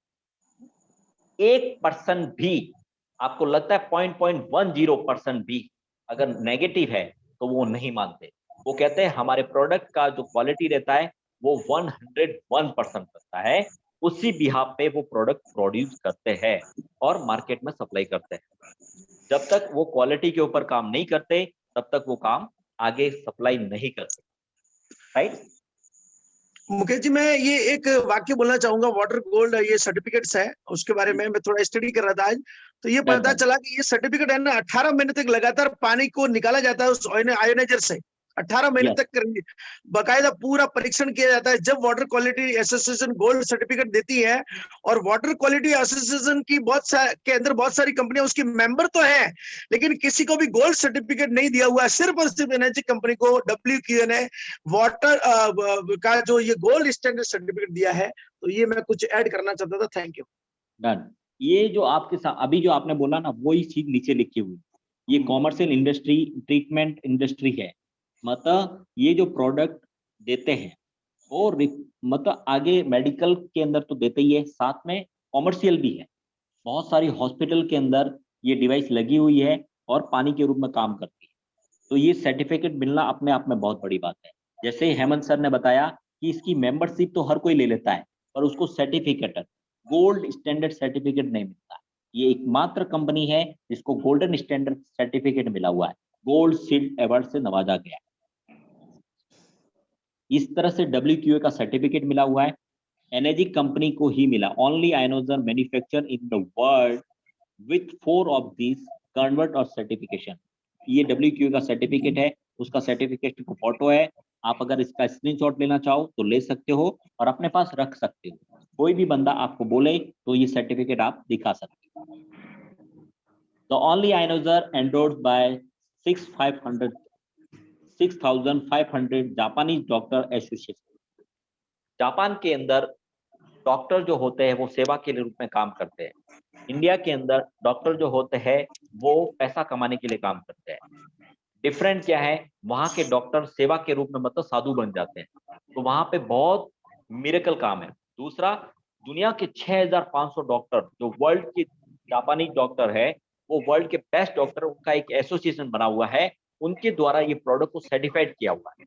1% भी आपको लगता है 0.10% भी अगर नेगेटिव है तो वो नहीं मानते। वो कहते हैं हमारे प्रोडक्ट का जो क्वालिटी रहता है वो 101% रहता है, उसी बिहाफ पे वो प्रोडक्ट प्रोड्यूस करते हैं और मार्केट में सप्लाई करते हैं। जब तक वो क्वालिटी के ऊपर काम नहीं करते तब तक वो काम आगे सप्लाई नहीं करते। राइट, मुकेश जी, मैं ये एक वाक्य बोलना चाहूंगा। वाटर गोल्ड ये सर्टिफिकेट्स है, उसके बारे में मैं थोड़ा स्टडी कर रहा था आज, तो ये डन पता डन चला कि ये सर्टिफिकेट है ना 18 महीने तक लगातार पानी को निकाला जाता है उस आयोनाइजर से। 18 महीने यस तक बकायदा पूरा परीक्षण किया जाता है। जब water quality association gold certificate देती है, और वाटर क्वालिटी एसोसिएशन की के अंदर बहुत सारी कंपनियां उसकी मेंबर तो है, लेकिन किसी को भी गोल्ड सर्टिफिकेट नहीं दिया हुआ है। सिर्फ और सिर्फ एनर्जी कंपनी को WQA ने वाटर का जो ये गोल्ड स्टैंडर्ड सर्टिफिकेट दिया है। तो ये मैं कुछ ऐड करना चाहता था। Thank you. डन। ये जो आपके साथ अभी जो आपने बोला ना, वही चीज नीचे लिखी हुई, ये कॉमर्शियल इंडस्ट्री, ट्रीटमेंट इंडस्ट्री है। मतलब ये जो प्रोडक्ट देते हैं और मतलब आगे मेडिकल के अंदर तो देते ही है, साथ में कॉमर्शियल भी है। बहुत सारी हॉस्पिटल के अंदर ये डिवाइस लगी हुई है और पानी के रूप में काम करती है। तो ये सर्टिफिकेट मिलना अपने आप में बहुत बड़ी बात है। जैसे हेमंत सर ने बताया कि इसकी मेंबरशिप तो हर कोई ले लेता है, पर उसको सर्टिफिकेट, गोल्ड स्टैंडर्ड सर्टिफिकेट नहीं मिलता। ये एकमात्र कंपनी है जिसको गोल्डन स्टैंडर्ड सर्टिफिकेट मिला हुआ है, गोल्ड शील्ड अवार्ड से नवाजा गया है। इस तरह से WQA का सर्टिफिकेट मिला हुआ है। एनर्जी कंपनी को ही मिला, only ionizer manufacture in the world with 4 of this convert और सर्टिफिकेशन। ये WQA का सर्टिफिकेट है, उसका सर्टिफिकेट का फोटो है। आप अगर इसका स्क्रीनशॉट लेना चाहो तो ले सकते हो और अपने पास रख सकते हो। कोई भी बंदा आपको बोले तो ये सर्टिफिकेट आप दिखा सकते हो। The only ionizer endorsed by 6,500 Japanese doctor association. Japan के अंदर डॉक्टर जो होते हैं वो सेवा के रूप में काम करते हैं। इंडिया के अंदर डॉक्टर जो होते हैं वो पैसा कमाने के लिए काम करते हैं। डिफरेंट क्या है, वहां के डॉक्टर सेवा के रूप में मतलब साधु बन जाते हैं, तो वहां पे बहुत मिरेकल काम है। दूसरा, दुनिया के 6,500 डॉक्टर जो वर्ल्ड के जापानी डॉक्टर है, वो वर्ल्ड के बेस्ट डॉक्टर, उनका एक एसोसिएशन बना हुआ है, उनके द्वारा ये प्रोडक्ट को सर्टिफाइड किया हुआ है।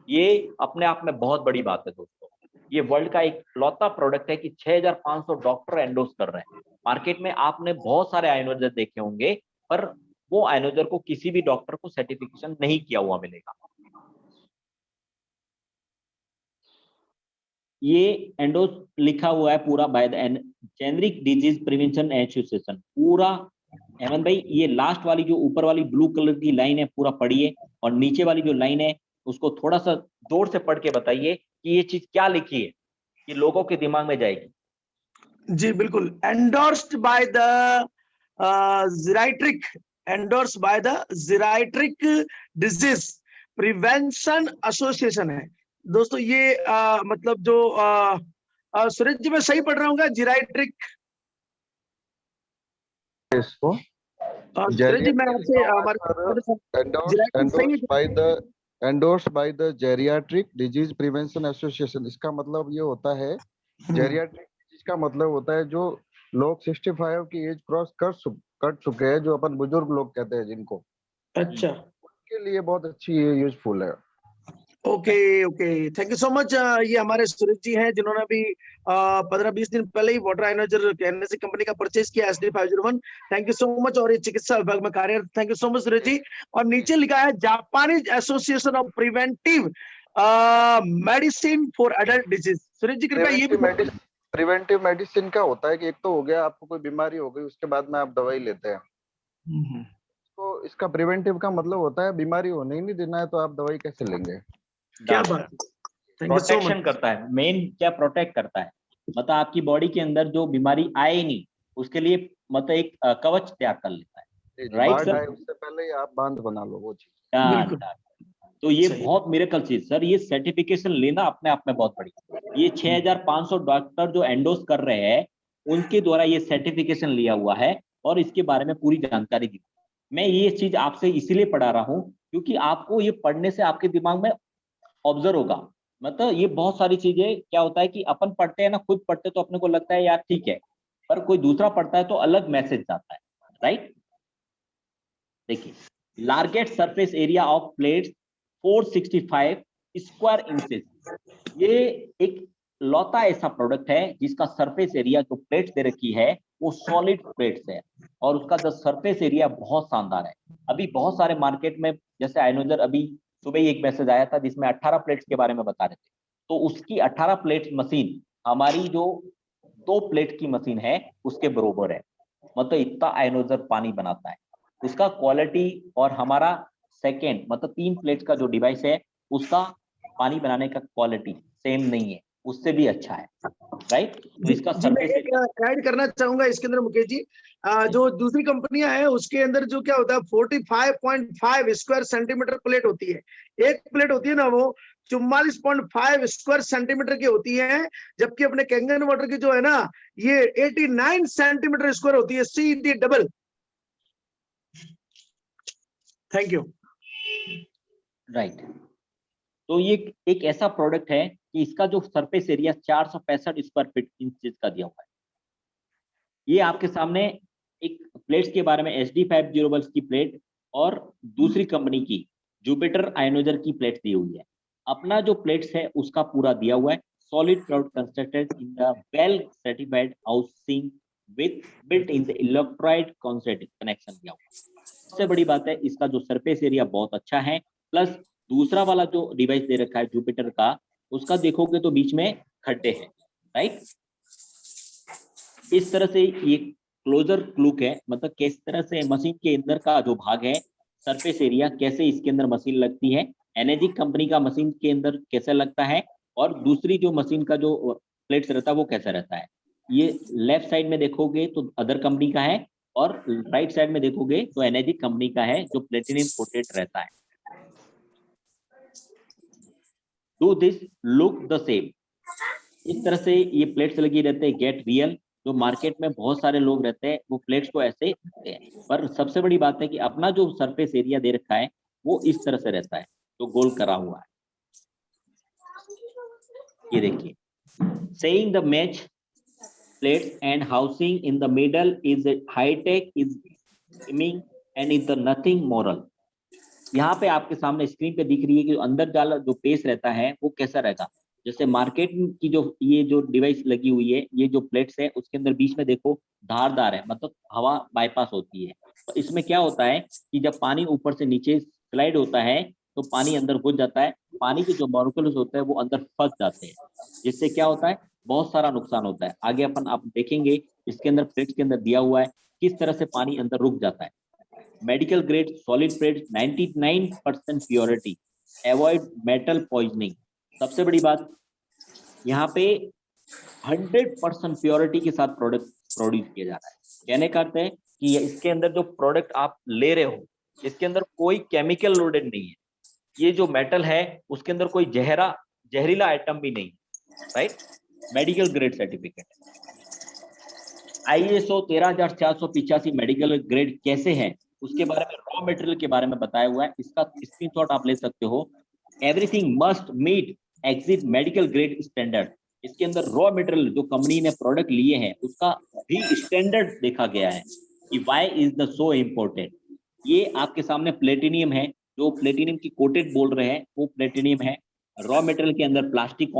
ये अपने आप में बहुत बड़ी बात है दोस्तों। ये वर्ल्ड का एक लौता प्रोडक्ट है कि 6,500 डॉक्टर एंडोर्स कर रहे हैं। मार्केट में आपने बहुत सारे आयनोजर देखे होंगे, पर वो आयनोजर को किसी भी डॉक्टर को सर्टिफिकेशन नहीं किया हुआ मिलेगा। ये एंडोस लिखा हुआ है पूरा by the generic disease prevention association. पूरा हेमंत भाई, ये लास्ट वाली जो ऊपर वाली ब्लू कलर की लाइन है पूरा पढ़िए, और नीचे वाली जो लाइन है उसको थोड़ा सा जोर से पढ़ के बताइए कि ये चीज क्या लिखी है, कि लोगों के दिमाग में जाएगी। जी बिल्कुल। Endorsed by the geriatric, endorsed by the geriatric disease prevention association है दोस्तों। ये मतलब जो सुरेश जी, मैं सही पढ़ रहा हूँ? जीराइट्रिक इसको सुरेश जी, मैं आपसे जीराइट्रिक सही है? endorsed by the geriatric disease prevention association। इसका मतलब ये होता है, जेरियाट्रिक डिजीज का मतलब होता है जो लोग 65 की एज क्रॉस कर चुके हैं, जो अपन बुजुर्ग लोग कहते हैं जिनको, अच्छा, उनके लिए बहुत अच्छी यूजफुल है। Okay okay, thank you so much. ये हमारे सुरेश जी हैं जिन्होंने अभी 15-20 दिन पहले ही वाटर आयनोजर एनएससी कंपनी का परचेज किया, SD501। Thank you so much. और ये चिकित्सा विभाग में कार्यरत। Thank you so much Suresh ji. और नीचे लिखा है Japanese association of preventive medicine for adult disease. Suresh ji कृपया ये भी। प्रिवेंटिव मेडिसिन का होता है कि एक तो हो गया आपको कोई बीमारी हो गई, उसके बाद में आप दवाई लेते हैं, तो इसका प्रिवेंटिव का मतलब होता है बीमारी होने ही नहीं देना है, तो आप दवाई कैसे लेंगे। क्या बात, thank you so protection much. करता है, मेन क्या प्रोटेक्ट करता है, मतलब आपकी बॉडी के अंदर जो बीमारी आए ही नहीं उसके लिए मतलब एक कवच तैयार कर लेता है। राइट सर, उससे पहले ही आप बांध बना लो वो चीज। बिल्कुल तो ये सही। बहुत मिरेकल चीज सर, ये सर्टिफिकेशन लेना अपने आप में बहुत बड़ी। ये 6,500 डॉक्टर जो एंडोर्स कर रहे हैं उनके द्वारा ये सर्टिफिकेशन लिया हुआ है और इसके बारे में पूरी जानकारी दी। मैं ये चीज आपसे इसीलिए पढ़ा रहा हूँ क्योंकि आपको ये पढ़ने से आपके दिमाग में ऑब्जर्व होगा। मतलब ये बहुत सारी चीजें क्या होता है कि अपन पढ़ते हैं ना, खुद पढ़ते तो अपने को लगता है यार ठीक है, पर कोई दूसरा पढ़ता है तो अलग मैसेज जाता है। राइट, देखिए, largest surface area of plates 465 square inches. ये एक लौता ऐसा प्रोडक्ट है जिसका सरफेस एरिया जो प्लेट्स दे रखी है वो सॉलिड प्लेट्स है और उसका जो सरफेस एरिया बहुत शानदार है। अभी बहुत सारे मार्केट में जैसे आयनोजर, अभी सुबह ही एक मैसेज आया था जिसमें 18 प्लेट्स के बारे में बता रहे थे, तो उसकी 18 प्लेट मशीन हमारी जो 2 प्लेट की मशीन है उसके बरोबर है। मतलब इतना आयनोजर पानी बनाता है। उसका क्वालिटी और हमारा सेकेंड मतलब 3 प्लेट का जो डिवाइस है उसका पानी बनाने का क्वालिटी सेम नहीं है, उससे भी अच्छा है, राइट। तो इसका जी मैं सरफेस एक ऐड करना चाहूंगा इसके अंदर मुकेश जी, जो दूसरी कंपनियां हैं उसके अंदर जो क्या होता है 45.5 स्क्वायर सेंटीमीटर प्लेट होती है। एक प्लेट होती है ना वो 44.5 स्क्वायर सेंटीमीटर की होती है, जबकि अपने कैंगन वाटर की जो है ना ये 89 सेंटीमीटर स्क्वायर होती है, सीधी डबल। Thank you. राइट। तो ये एक ऐसा प्रोडक्ट है कि इसका जो surface area 465 square feet inches का दिया हुआ है। ये आपके सामने एक प्लेट्स के बारे में SD501 की प्लेट और दूसरी कंपनी की जुपिटर आयनोजर की प्लेट दी हुई है। अपना जो प्लेट्स है उसका पूरा दिया हुआ है, solid cloud constructed in the well certified housing with built in the electrolyte connection दिया हुआ है। सबसे बड़ी बात है इसका जो सरफेस एरिया बहुत अच्छा है, प्लस दूसरा वाला जो डिवाइस दे रखा है जुपिटर का, उसका देखोगे तो बीच में खड्डे हैं, राइट। इस तरह से ये क्लोजर लुक है, मतलब किस तरह से मशीन के अंदर का जो भाग है सरफेस एरिया कैसे इसके अंदर मशीन लगती है, एनर्जी कंपनी का मशीन के अंदर कैसे लगता है, और दूसरी जो मशीन का जो प्लेट्स रहता है वो कैसा रहता है। ये लेफ्ट साइड में देखोगे तो अदर कंपनी का है, और राइट साइड में देखोगे तो एनर्जी कंपनी का है जो प्लेटिनियम कोटेड रहता है। Do this look the same. इस तरह से ये प्लेट्स लगी रहते हैं गेट रियल। जो मार्केट में बहुत सारे लोग रहते हैं वो प्लेट्स को ऐसे रखते हैं, पर सबसे बड़ी बात है कि अपना जो सरफेस एरिया दे रखा है वो इस तरह से रहता है, जो गोल करा हुआ है। ये देखिए, saying the match plates and housing in the middle is high tech is aiming and is the nothing moral। यहाँ पे आपके सामने स्क्रीन पे दिख रही है कि अंदर वाला जो पेस रहता है वो कैसा रहेगा। जैसे मार्केट की जो ये जो डिवाइस लगी हुई है, ये जो प्लेट्स है उसके अंदर बीच में देखो धारदार है, मतलब हवा बाईपास होती है। तो इसमें क्या होता है कि जब पानी ऊपर से नीचे स्लाइड होता है तो पानी अंदर घुस जाता है, पानी के जो मॉलिक्यूल्स होते हैं वो अंदर फंस जाते हैं, जिससे क्या होता है बहुत सारा नुकसान होता है। आगे अपन आप देखेंगे इसके अंदर प्लेट्स के अंदर दिया हुआ है किस तरह से पानी अंदर रुक जाता है। Medical grade solid plates 99% purity, avoid metal poisoning. सबसे बड़ी बात यहाँ पे 100% प्योरिटी के साथ प्रोडक्ट प्रोड्यूस किया जा रहा है। कहने का अर्थ है कि इसके अंदर जो प्रोडक्ट आप ले रहे हो इसके अंदर कोई केमिकल लोडेड नहीं है। ये जो मेटल है उसके अंदर कोई जहरीला आइटम भी नहीं, right. Medical grade certificate ISO 13485 medical grade कैसे है उसके बारे में, रॉ मटेरियल के बारे में बताया हुआ है। इसका स्क्रीनशॉट आप ले सकते हो। Everything must meet exit medical grade standard. इसके अंदर रॉ मटेरियल जो कंपनी ने प्रोडक्ट लिए हैं उसका भी स्टैंडर्ड देखा गया है कि why is the so important. ये आपके सामने प्लेटिनियम है, जो प्लेटिनियम की कोटेड बोल रहे हैं वो प्लेटिनियम है। रॉ मटेरियल के अंदर प्लास्टिक,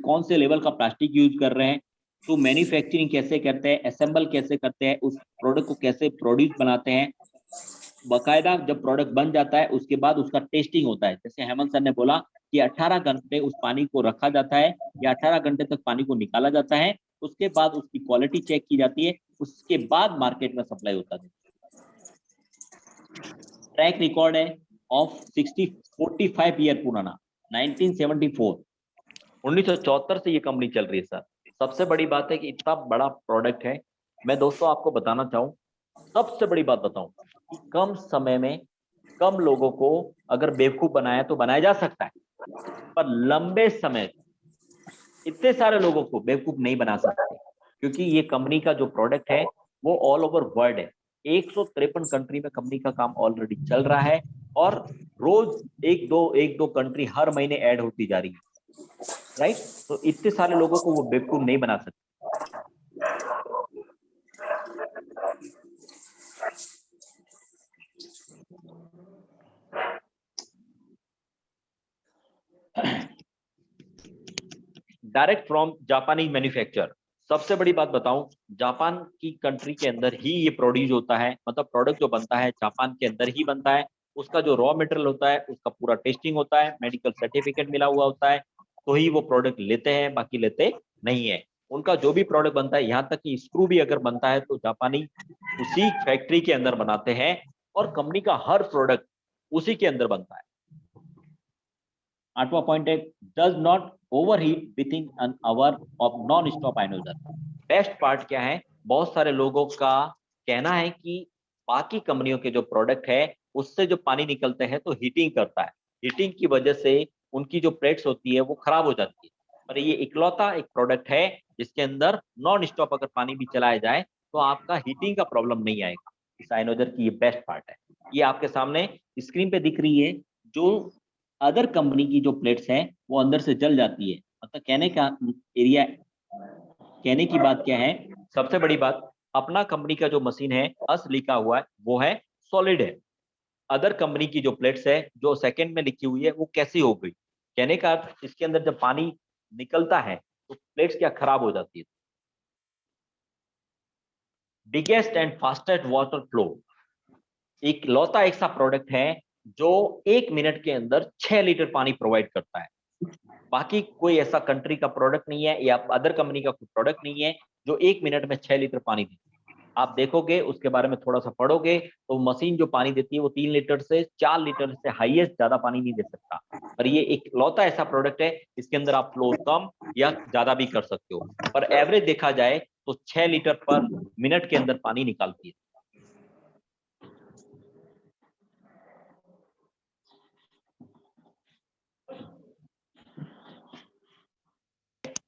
कौन से लेवल का प्लास्टिक यूज कर रहे हैं, तो मैन्युफैक्चरिंग कैसे करते हैं, असेंबल कैसे करते हैं, उस प्रोडक्ट को कैसे प्रोड्यूस बनाते हैं। बकायदा जब प्रोडक्ट बन जाता है उसके बाद उसका टेस्टिंग होता है। जैसे हेमंत सर ने बोला कि 18 घंटे उस पानी को रखा जाता है या 18 घंटे तक पानी को निकाला जाता है, उसके बाद उसकी क्वालिटी चेक की जाती है, उसके बाद मार्केट में सप्लाई होता है। ट्रैक रिकॉर्ड है ऑफ 45 ईयर पुराना, 1974 1974 से ये कंपनी चल रही है सर। सबसे बड़ी बात है कि इतना बड़ा प्रोडक्ट है। मैं दोस्तों आपको बताना चाहूँ, सबसे बड़ी बात बताऊं कि कम समय में कम लोगों को अगर बेवकूफ बनाया तो बनाया जा सकता है, पर लंबे समय इतने सारे लोगों को बेवकूफ नहीं बना सकते, क्योंकि ये कंपनी का जो प्रोडक्ट है वो ऑल ओवर वर्ल्ड है। 153 कंट्री में कंपनी का काम ऑलरेडी चल रहा है, और रोज एक दो कंट्री हर महीने ऐड होती जा रही है, राइट। तो इतने सारे लोगों को वो बेवकूफ नहीं बना सकते। Direct from Japanese manufacture. सबसे बड़ी बात बताऊं, जापान की कंट्री के अंदर ही ये प्रोड्यूस होता है, मतलब प्रोडक्ट जो बनता है जापान के अंदर ही बनता है, उसका जो रॉ मटेरियल होता है उसका पूरा टेस्टिंग होता है, मेडिकल सर्टिफिकेट मिला हुआ होता है, तो ही वो प्रोडक्ट लेते हैं, बाकी लेते नहीं है। उनका जो भी प्रोडक्ट बनता है, यहाँ तक कि स्क्रू भी अगर बनता है तो जापानी उसी फैक्ट्री के अंदर बनाते हैं, और कंपनी का हर प्रोडक्ट उसी के अंदर बनता है। 8वां पॉइंट है, does not overheat within an hour of non stop ionizer. Best part क्या है, बहुत सारे लोगों का कहना है कि बाकी कंपनियों के जो प्रोडक्ट है उससे जो पानी निकलते हैं तो हीटिंग करता है, हीटिंग की वजह से उनकी जो प्लेट्स होती है वो खराब हो जाती है। पर ये इकलौता एक प्रोडक्ट है जिसके अंदर नॉन स्टॉप अगर पानी भी चलाया जाए तो आपका हीटिंग का प्रॉब्लम नहीं आएगा। इस आयनोजर की ये बेस्ट पार्ट है। ये आपके सामने स्क्रीन पे दिख रही है, जो अदर कंपनी की जो प्लेट्स हैं वो अंदर से जल जाती है। मतलब कहने की बात क्या है, सबसे बड़ी बात, अपना कंपनी का जो मशीन है अस लिखा हुआ है वो है सॉलिड है। अदर कंपनी की जो प्लेट्स है जो सेकंड में लिखी हुई है वो कैसी हो गई, कहने का अर्थ इसके अंदर जब पानी निकलता है तो प्लेट्स क्या खराब हो जाती है। Biggest and fastest water flow, एक लौता ऐसा प्रोडक्ट है जो 1 मिनट के अंदर 6 लीटर पानी प्रोवाइड करता है। बाकी कोई ऐसा कंट्री का प्रोडक्ट नहीं है या अदर कंपनी का कोई प्रोडक्ट नहीं है जो 1 मिनट में 6 लीटर पानी देती है। आप देखोगे उसके बारे में थोड़ा सा पढ़ोगे तो मशीन जो पानी देती है वो 3 लीटर से 4 लीटर से हाईएस्ट ज्यादा पानी नहीं दे सकता। पर ये एक लौता ऐसा प्रोडक्ट है इसके अंदर आप फ्लो कम या ज्यादा भी कर सकते हो, पर एवरेज देखा जाए तो 6 लीटर पर मिनट के अंदर पानी निकालती है।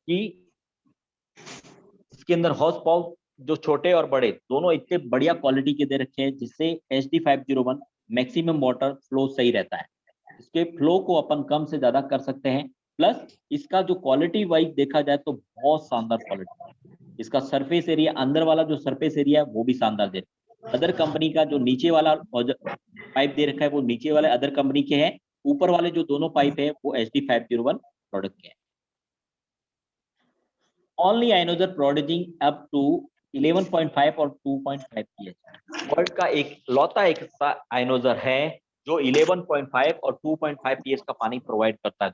कि इसके अंदर हॉर्स पावर जो छोटे और बड़े दोनों इतने बढ़िया क्वालिटी के दे रखे हैं जिससे HD501 मैक्सिमम वाटर फ्लो सही रहता है। इसके फ्लो को अपन कम से ज्यादा कर सकते हैं, प्लस इसका जो क्वालिटी वाइज देखा जाए तो बहुत शानदार क्वालिटी। इसका सरफेस एरिया, अंदर वाला जो सरफेस एरिया है वो भी शानदार दे रखा है। अदर कंपनी का जो नीचे वाला पाइप दे रखा है वो नीचे वाले अदर कंपनी के हैं, ऊपर वाले जो दोनों पाइप है वो HD501 प्रोडक्ट के हैं। Only ionoser producing up to 11.5 और 2.5 pH। वर्ल्ड का एक लौता एक आयनोजर है जो 11.5 और 2.5 pH का पानी प्रोवाइड करता है।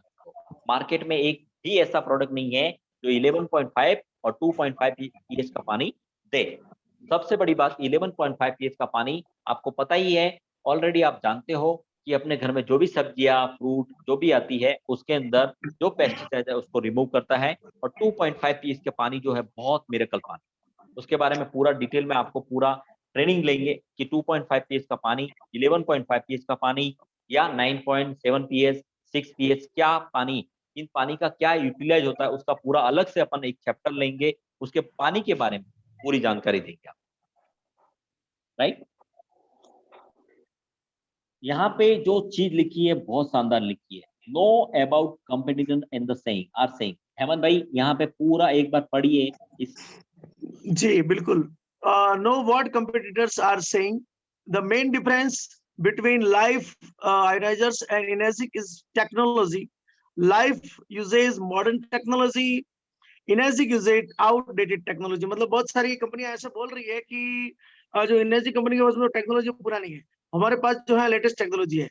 मार्केट में एक भी ऐसा प्रोडक्ट नहीं है जो 11.5 और 2.5 pH का पानी दे। सबसे बड़ी बात, 11.5 pH का पानी आपको पता ही है, ऑलरेडी आप जानते हो कि अपने घर में जो भी सब्जियां फ्रूट जो भी आती है उसके अंदर जो पेस्टिसाइड है उसको रिमूव करता है। और 2.5 पीएच के पानी जो है बहुत मिरेकल पानी, उसके बारे में पूरा डिटेल में आपको पूरा ट्रेनिंग लेंगे कि 2.5 पीएच का पानी, 11.5 पीएच का पानी या 9.7 पीएच, 6 पीएच क्या पानी, इन पानी का क्या यूटिलाइज होता है उसका पूरा अलग से अपन एक चैप्टर लेंगे, उसके पानी के बारे में पूरी जानकारी देंगे आप, राइट। यहाँ पे जो चीज लिखी है बहुत शानदार लिखी है, know about competition in the saying are saying. Hemant भाई यहाँ पे पूरा एक बार पढ़िए इस। जी बिल्कुल। Know what competitors are saying, the main difference between live ionizers and Enazic is technology. Live uses modern technology, Enazic uses outdated technology। मतलब बहुत सारी कंपनियां ऐसे बोल रही है कि जो Enazic कंपनी के पास में टेक्नोलॉजी पुरानी है, हमारे पास जो है लेटेस्ट टेक्नोलॉजी है।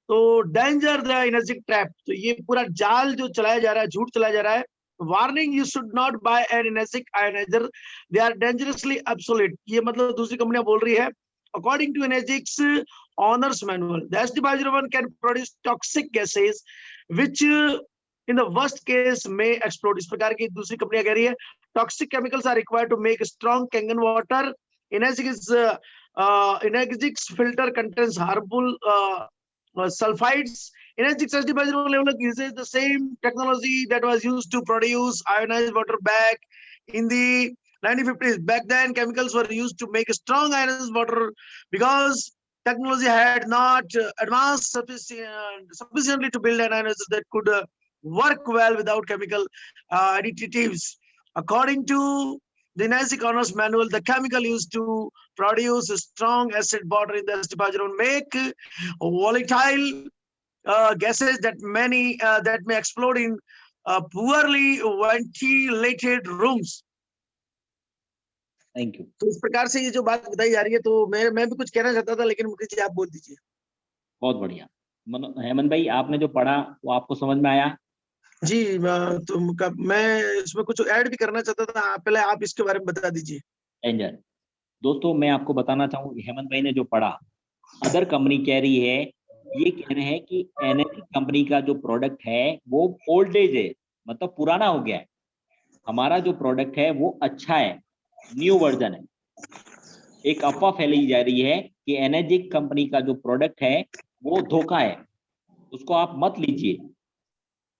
तो डेंजर द Enazic ट्रैप, तो ये पूरा जाल जो चलाया जा रहा है, झूठ चलाया जा रहा है। Warning, you should not buy an Enazic ionizer, they are dangerously obsolete। ये मतलब दूसरी कंपनियां बोल रही है। According to Enazic's owner's manual, the SD501 can produce toxic gases which in the worst case may explode। इस प्रकार की दूसरी कंपनियां कह रही है toxic chemicals are required to make strong Kangen water। Enazic's filter contains harmful sulfides। Enazic's SD501 uses the same technology that was used to produce ionized water back in the 1950s। Back then, chemicals were used to make strong ionized water because technology had not advanced sufficiently to build an ionizer that could work well without chemical additives। According to the Enazic owner's manual, the chemical used to produce strong acid water in the SD501 make volatile gases that may explode in poorly ventilated rooms। Thank you. तो इस प्रकार से ये जो बात बताई जा रही है, तो मैं भी कुछ कहना चाहता था लेकिन मुकेश जी आप बोल दीजिए। बहुत बढ़िया। हेमंत भाई, आपने जो पढ़ा वो आपको समझ में आया? जी, मैं इसमें कुछ ऐड भी करना चाहता था, पहले आप इसके बारे में बता दीजिए। एंजल, दोस्तों मैं आपको बताना चाहूँ, हेमंत भाई ने जो पढ़ा, अदर कंपनी कह रही है, ये कह रहे हैं कि एनर्जी कंपनी का जो प्रोडक्ट है वो ओल्ड एज है, मतलब पुराना हो गया है। हमारा जो प्रोडक्ट है वो अच्छा है, न्यू वर्जन है। एक अफवाह फैलाई जा रही है कि एनर्जी कंपनी का जो प्रोडक्ट है वो धोखा है, उसको आप मत लीजिए।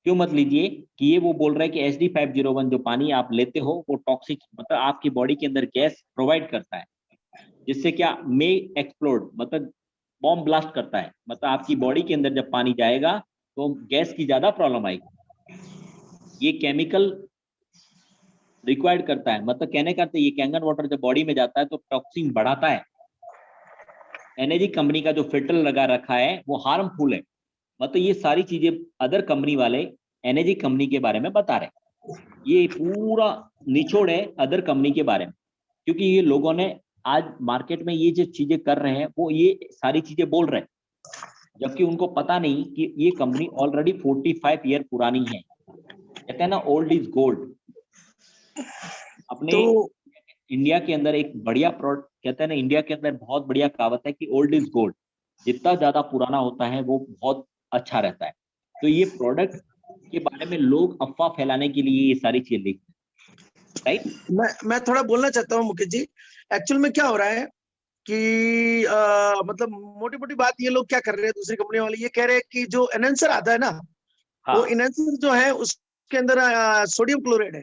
क्यों मत लीजिए? कि ये वो बोल रहा है कि SD501 जो पानी आप लेते हो वो टॉक्सिक, मतलब आपकी बॉडी के अंदर गैस प्रोवाइड करता है, जिससे क्या मे एक्सप्लोड, मतलब बॉम्ब ब्लास्ट करता है। मतलब आपकी बॉडी के अंदर जब पानी जाएगा तो गैस की ज्यादा प्रॉब्लम आएगी। ये केमिकल रिक्वायर्ड करता है, मतलब कहने का ये कैंगन वाटर जब बॉडी में जाता है तो टॉक्सिन बढ़ाता है। एनर्जी कंपनी का जो फिल्टर लगा रखा है वो हार्मफुल है। मतलब ये सारी चीजें अदर कंपनी वाले एनर्जी कंपनी के बारे में बता रहे हैं। ये पूरा निचोड़ है अदर कंपनी के बारे में, क्योंकि ये लोगों ने आज मार्केट में ये जो चीजें कर रहे हैं वो ये सारी चीजें बोल रहे हैं, जबकि उनको पता नहीं कि ये कंपनी ऑलरेडी 45 ईयर पुरानी है। कहते हैं ना, ओल्ड इज गोल्ड। अपने तो इंडिया के अंदर एक बढ़िया प्रोडक्ट, कहते हैं ना, इंडिया के अंदर बहुत बढ़िया कहावत है कि ओल्ड इज गोल्ड। जितना ज्यादा पुराना होता है वो बहुत अच्छा रहता है। तो ये प्रोडक्ट के बारे में लोग अफवाह फैलाने के लिए ये सारी चीजें लिखते हैं, राइट? मैं थोड़ा बोलना चाहता हूँ मुकेश जी। एक्चुअल में क्या हो रहा है कि मतलब मोटी मोटी बात ये लोग क्या कर रहे हैं, दूसरी कंपनी वाले ये कह रहे हैं कि जो एनहेंसर आता है ना, वो हाँ, एनहेंसर जो है उसके अंदर सोडियम क्लोराइड है।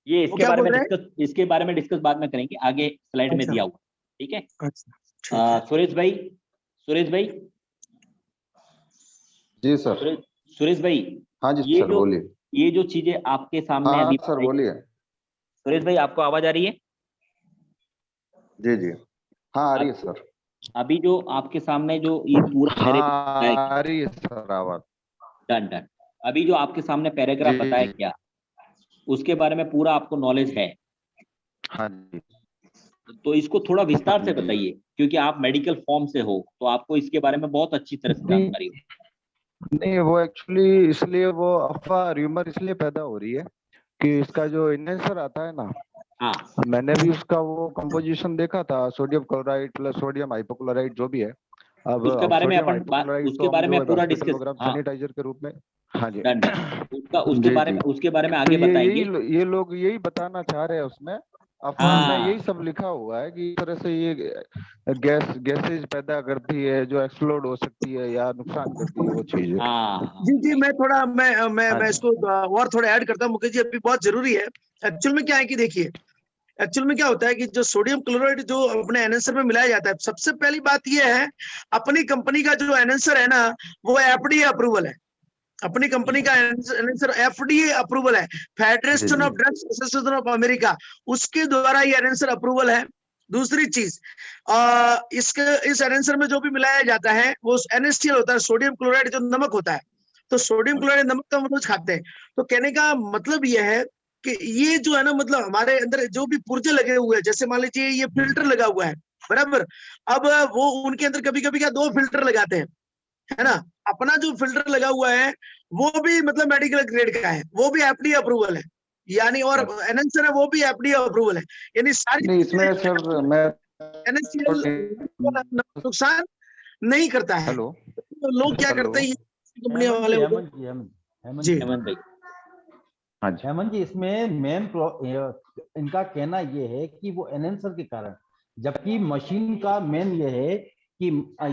ये वो इसके क्या बारे बोल में रहे हैं? इसके बारे में डिस्कस बाद में करेंगे, आगे स्लाइड में अच्छा दिया हुआ, ठीक है? अच्छा, ठीक है। सुरेश भाई, जी सर। सुरेश सुरेश भाई, हाँ जी ये सर, जो बोलिए। ये जो चीजें आपके हाँ सामने हाँ अभी सर, बताई, बोलिए। सुरेश भाई आपको आवाज आ रही है? जी जी, हाँ आ रही है अब सर। अभी जो आपके सामने जो ये पूरा पैराग्राफ बताया हाँ गया, आ रही है सर आवाज। डन डन, अभी जो आपके सामने पैराग्राफ जी बताया जी, गया उसके बारे में पूरा आपको नॉलेज है, हाँ जी, तो इसको थोड़ा विस्तार से जी। बताइए, क्योंकि आप मेडिकल फॉर्म से हो तो आपको इसके बारे में बहुत अच्छी तरह से नहीं जानकारी हो। नहीं, वो एक्चुअली इसलिए वो अफवाह र्यूमर इसलिए पैदा हो रही है कि इसका जो इन्हेंसर आता है ना, हाँ, मैंने भी उसका वो कंपोजिशन देखा था, sodium chloride plus sodium hypochlorite जो भी है। उसके अब बारे में सोडियम अपन हाइपोक्लोराइड उसके तो हम बारे में जो पूरा हॉस्पिटल डिस्कस, वगैरह हाँ, सैनिटाइजर के रूप में। हाँ जी। डन डन, उसके जी बारे में जी, उसके बारे में तो आगे बताएंगे। ये लोग यही बताना चाह रहे हैं उसमें, अफवाह में यही हाँ सब लिखा हुआ है कि इस तरह से ये गैसेज पैदा करती है जो एक्सप्लोड हो सकती है या नुकसान करती है, वो चीज है। हाँ, जी जी, मैं थोड़ा हाँ मैं जी। इसको और थोड़ा ऐड करता हूँ मुकेश जी, अभी बहुत जरूरी है। एक्चुअल में क्या है कि देखिए, एक्चुअल में क्या होता है कि जो सोडियम क्लोराइड जो अपने एनएसआर में मिलाया जाता है, सबसे पहली बात यह है, अपनी कंपनी का जो एनएसआर है ना, वो एफडीए अप्रूवल है। अपनी कंपनी का एनएसआर एफडीए अप्रूवल है, जी फेडरेशन जी, of drugs association of America, उसके द्वारा ये एनएसआर अप्रूवल है। दूसरी चीज, इस एनएसआर में जो भी मिलाया जाता है वो NaCl होता है, सोडियम क्लोराइड जो नमक होता है। तो सोडियम क्लोराइड नमक तो हम रोज खाते हैं। तो कहने का मतलब यह है कि ये जो है ना, मतलब हमारे अंदर जो भी पुर्जे लगे हुए हैं, जैसे मान लीजिए ये फिल्टर लगा हुआ है, बराबर। अब वो उनके अंदर कभी कभी क्या 2 फिल्टर लगाते हैं, है ना। अपना जो फिल्टर लगा हुआ है वो भी मतलब मेडिकल ग्रेड का है, वो भी एफडीए अप्रूवल है, यानी, और एनएनसीएल है वो भी एफडीए अप्रूवल है। यानी सारी नहीं इसमें सर मैं एनएनसीएल नुकसान नहीं करता है। हेलो तो लोग क्या हेलो, करते हैं, कंपनियां हेमंत जी वाले होते हैं। हेमंत जी हेमंत हेमंत जी जी हेमंत भाई, हाँ जी। हेमंत जी, इसमें मेन इनका कहना ये है कि वो एनहेंसर के कारण, जबकि मशीन का मेन ये है कि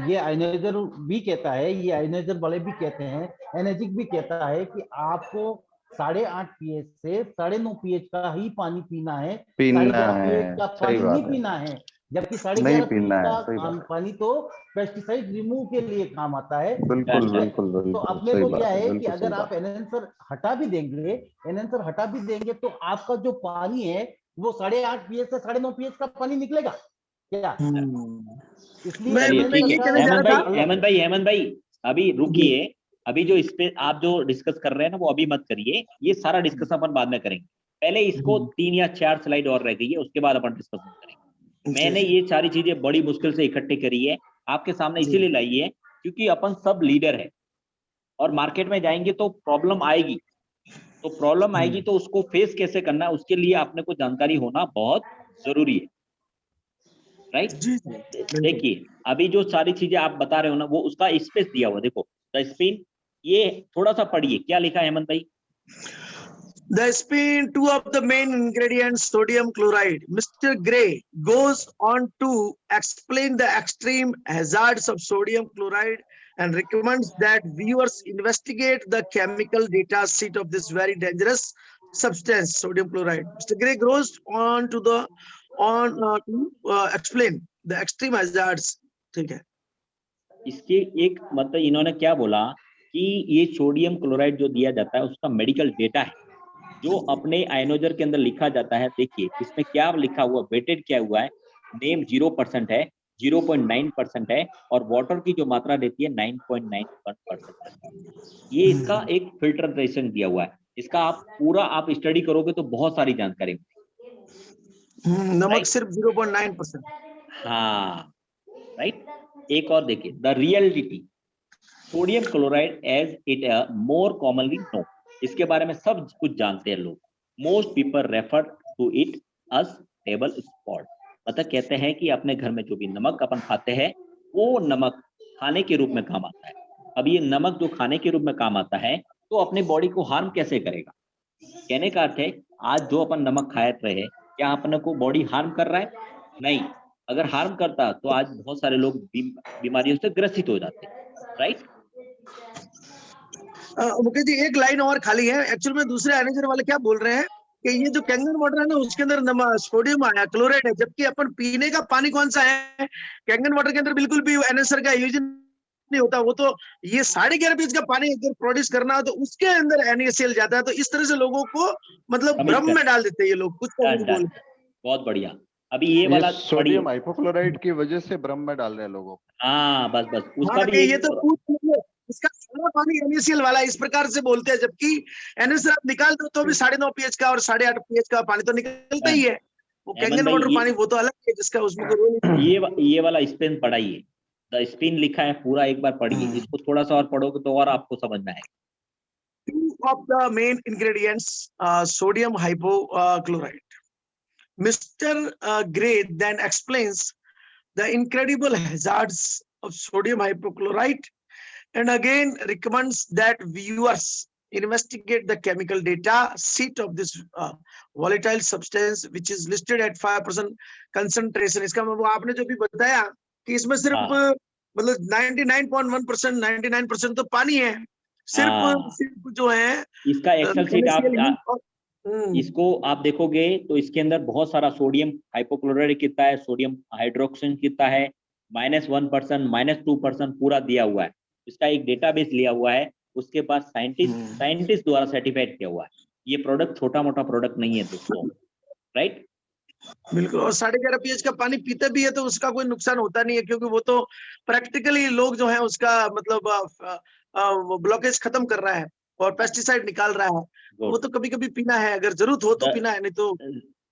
ये आयनाइजर भी कहता है, ये आयनाइजर वाले भी कहते हैं, एनर्जिक भी कहता है कि आपको 8.5 pH से 9.5 pH का ही पानी पीना है, पीना 11.5 pH है, का सही पानी नहीं बात है, पीना है। जबकि नहीं 11.5 पीना pH है, का सही बात पानी तो पेस्टिसाइड रिमूव के लिए काम आता है। है, बिल्कुल डन डन, बिल्कुल तो बिल्कुल अपने सही को क्या बात है, है कि बिल्कुल सही अगर आप बात एनहेंसर हटा भी देंगे तो आपका जो पानी है वो 8.5 pH से 9.5 pH का पानी निकलेगा क्या? इसलिए चलिए मैं ठीक एनहेंसर है। ये का कहने जा हेमंत रहा भाई, था। अलग है। अभी रुकिए। अभी जो इस पे आप जो डिस्कस कर रहे हैं ना वो अभी मत करिए, ये सारा डिस्कस अपन बाद में करेंगे। पहले इसको 3 या 4 स्लाइड और रह गई है, उसके बाद अपन डिस्कस करेंगे। जी मैंने ये सारी चीजें बड़ी मुश्किल से इकट्ठी करी है, आपके सामने जी इसीलिए लाई है क्योंकि अपन सब लीडर है और मार्केट में जाएंगे तो प्रॉब्लम आएगी, तो प्रॉब्लम आएगी तो उसको फेस कैसे करना है, उसके लिए अपने को जानकारी होना बहुत जरूरी है, राइट। जी जी बिल्कुल। देखिए अभी जो सारी चीजें आप बता रहे हो ना, वो उसका स्पेस दिया हुआ, देखो द स्पिन, ये थोड़ा सा पढ़िए क्या लिखा है हेमंत भाई। The spin two of the main ingredients, sodium chloride. Mr. Gray goes on to explain the extreme hazards of sodium chloride and recommends that viewers investigate the chemical data sheet of this very dangerous substance, sodium chloride. Mr. Gray goes on to explain the extreme hazards. ठीक है। इसके एक मतलब इन्होंने क्या बोला कि ये सोडियम क्लोराइड जो दिया जाता है उसका मेडिकल डेटा है जो अपने आयनोजर के अंदर लिखा जाता है। देखिए इसमें क्या लिखा हुआ, वेटेड क्या हुआ है, नेम 0% है, 0.9% है, और वाटर की जो मात्रा रहती है 9.91%। ये इसका एक फिल्ट्रेशन दिया हुआ है। इसका आप पूरा आप स्टडी करोगे तो बहुत सारी जानकारी मिलेगी। नमक Right? सिर्फ 0.9%। हाँ राइट। एक और देखिए the reality sodium chloride as it more commonly know, इसके बारे में सब कुछ जानते हैं लोग। Most people refer to it as table spot, मतलब कहते हैं कि अपने घर में जो भी नमक अपन खाते हैं वो नमक खाने के रूप में काम आता है। अब ये नमक जो खाने के रूप में काम आता है तो अपनी बॉडी को हार्म कैसे करेगा। कहने का अर्थ है आज जो अपन नमक खा रहे हैं क्या अपने को बॉडी हार्म कर रहा है, नहीं। अगर हार्म करता तो आज बहुत सारे लोग बीमारियों से ग्रसित हो जाते, राइट। मुकेश जी एक लाइन और खाली है। एक्चुअल में दूसरे मैनेजर वाले क्या बोल रहे हैं कि ये जो कैंगन वाटर है ना उसके अंदर सोडियम आया, क्लोराइड है, जबकि अपन पीने का पानी कौन सा है, कैंगन वाटर के अंदर बिल्कुल भी एनएसआर का यूज नहीं होता। वो तो ये 11.5 पीएच का पानी अगर प्रोड्यूस करना हो तो उसके अंदर NaCl जाता है। तो इस तरह से लोगों को मतलब भ्रम में डाल देते हैं ये लोग, कुछ तो नहीं बोल। बहुत बढ़िया। अभी ये ये वाला सोडियम हाइपोक्लोराइट की वजह से भ्रम में डाल रहे हैं लोगों को। हाँ बस बस उसका हाँ, भी ये तो इसका सारा पानी NaCl वाला इस प्रकार से बोलते हैं, जबकि NaCl आप निकाल दो तो भी 9.5 पीएच का और 8.5 पीएच का पानी तो निकलता ही है। वो हेमंत कैंगन भाई वाटर पानी वो तो अलग है जिसका उसमें कोई रोल नहीं। ये वाला स्पिन पढ़ाइए, द स्पिन लिखा है पूरा, एक बार पढ़िए इसको, थोड़ा सा और पढ़ोगे तो और आपको समझ में आएगा। Two of the main ingredients, sodium hypochlorite. Mr. Gray then explains the incredible hazards of sodium hypochlorite and again recommends that viewers investigate the chemical data sheet of this volatile substance which is listed at 5% concentration. इसका मतलब आपने जो भी बताया कि इसमें सिर्फ मतलब 99.1%, 99% तो पानी है, सिर्फ जो है इसका एक्सेल शीट आप इसको आप देखोगे तो इसके अंदर बहुत सारा सोडियम हाइपोक्लोराइड कितना है, सोडियम हाइड्रोक्सिन कितना है, -1%, -2% पूरा दिया हुआ है। इसका एक डेटाबेस लिया हुआ है, उसके बाद साइंटिस्ट द्वारा सर्टिफाइड किया हुआ है। ये प्रोडक्ट छोटा मोटा प्रोडक्ट नहीं है दोस्तों, राइट। बिल्कुल। और 11.5 पीएच का पानी पीते भी है तो उसका कोई नुकसान होता नहीं है, क्योंकि वो तो प्रैक्टिकली लोग जो है उसका मतलब ब्लॉकेज खत्म कर रहा है और पेस्टिसाइड निकाल रहा है। वो तो कभी कभी पीना है, अगर जरूरत हो तो पीना है, नहीं तो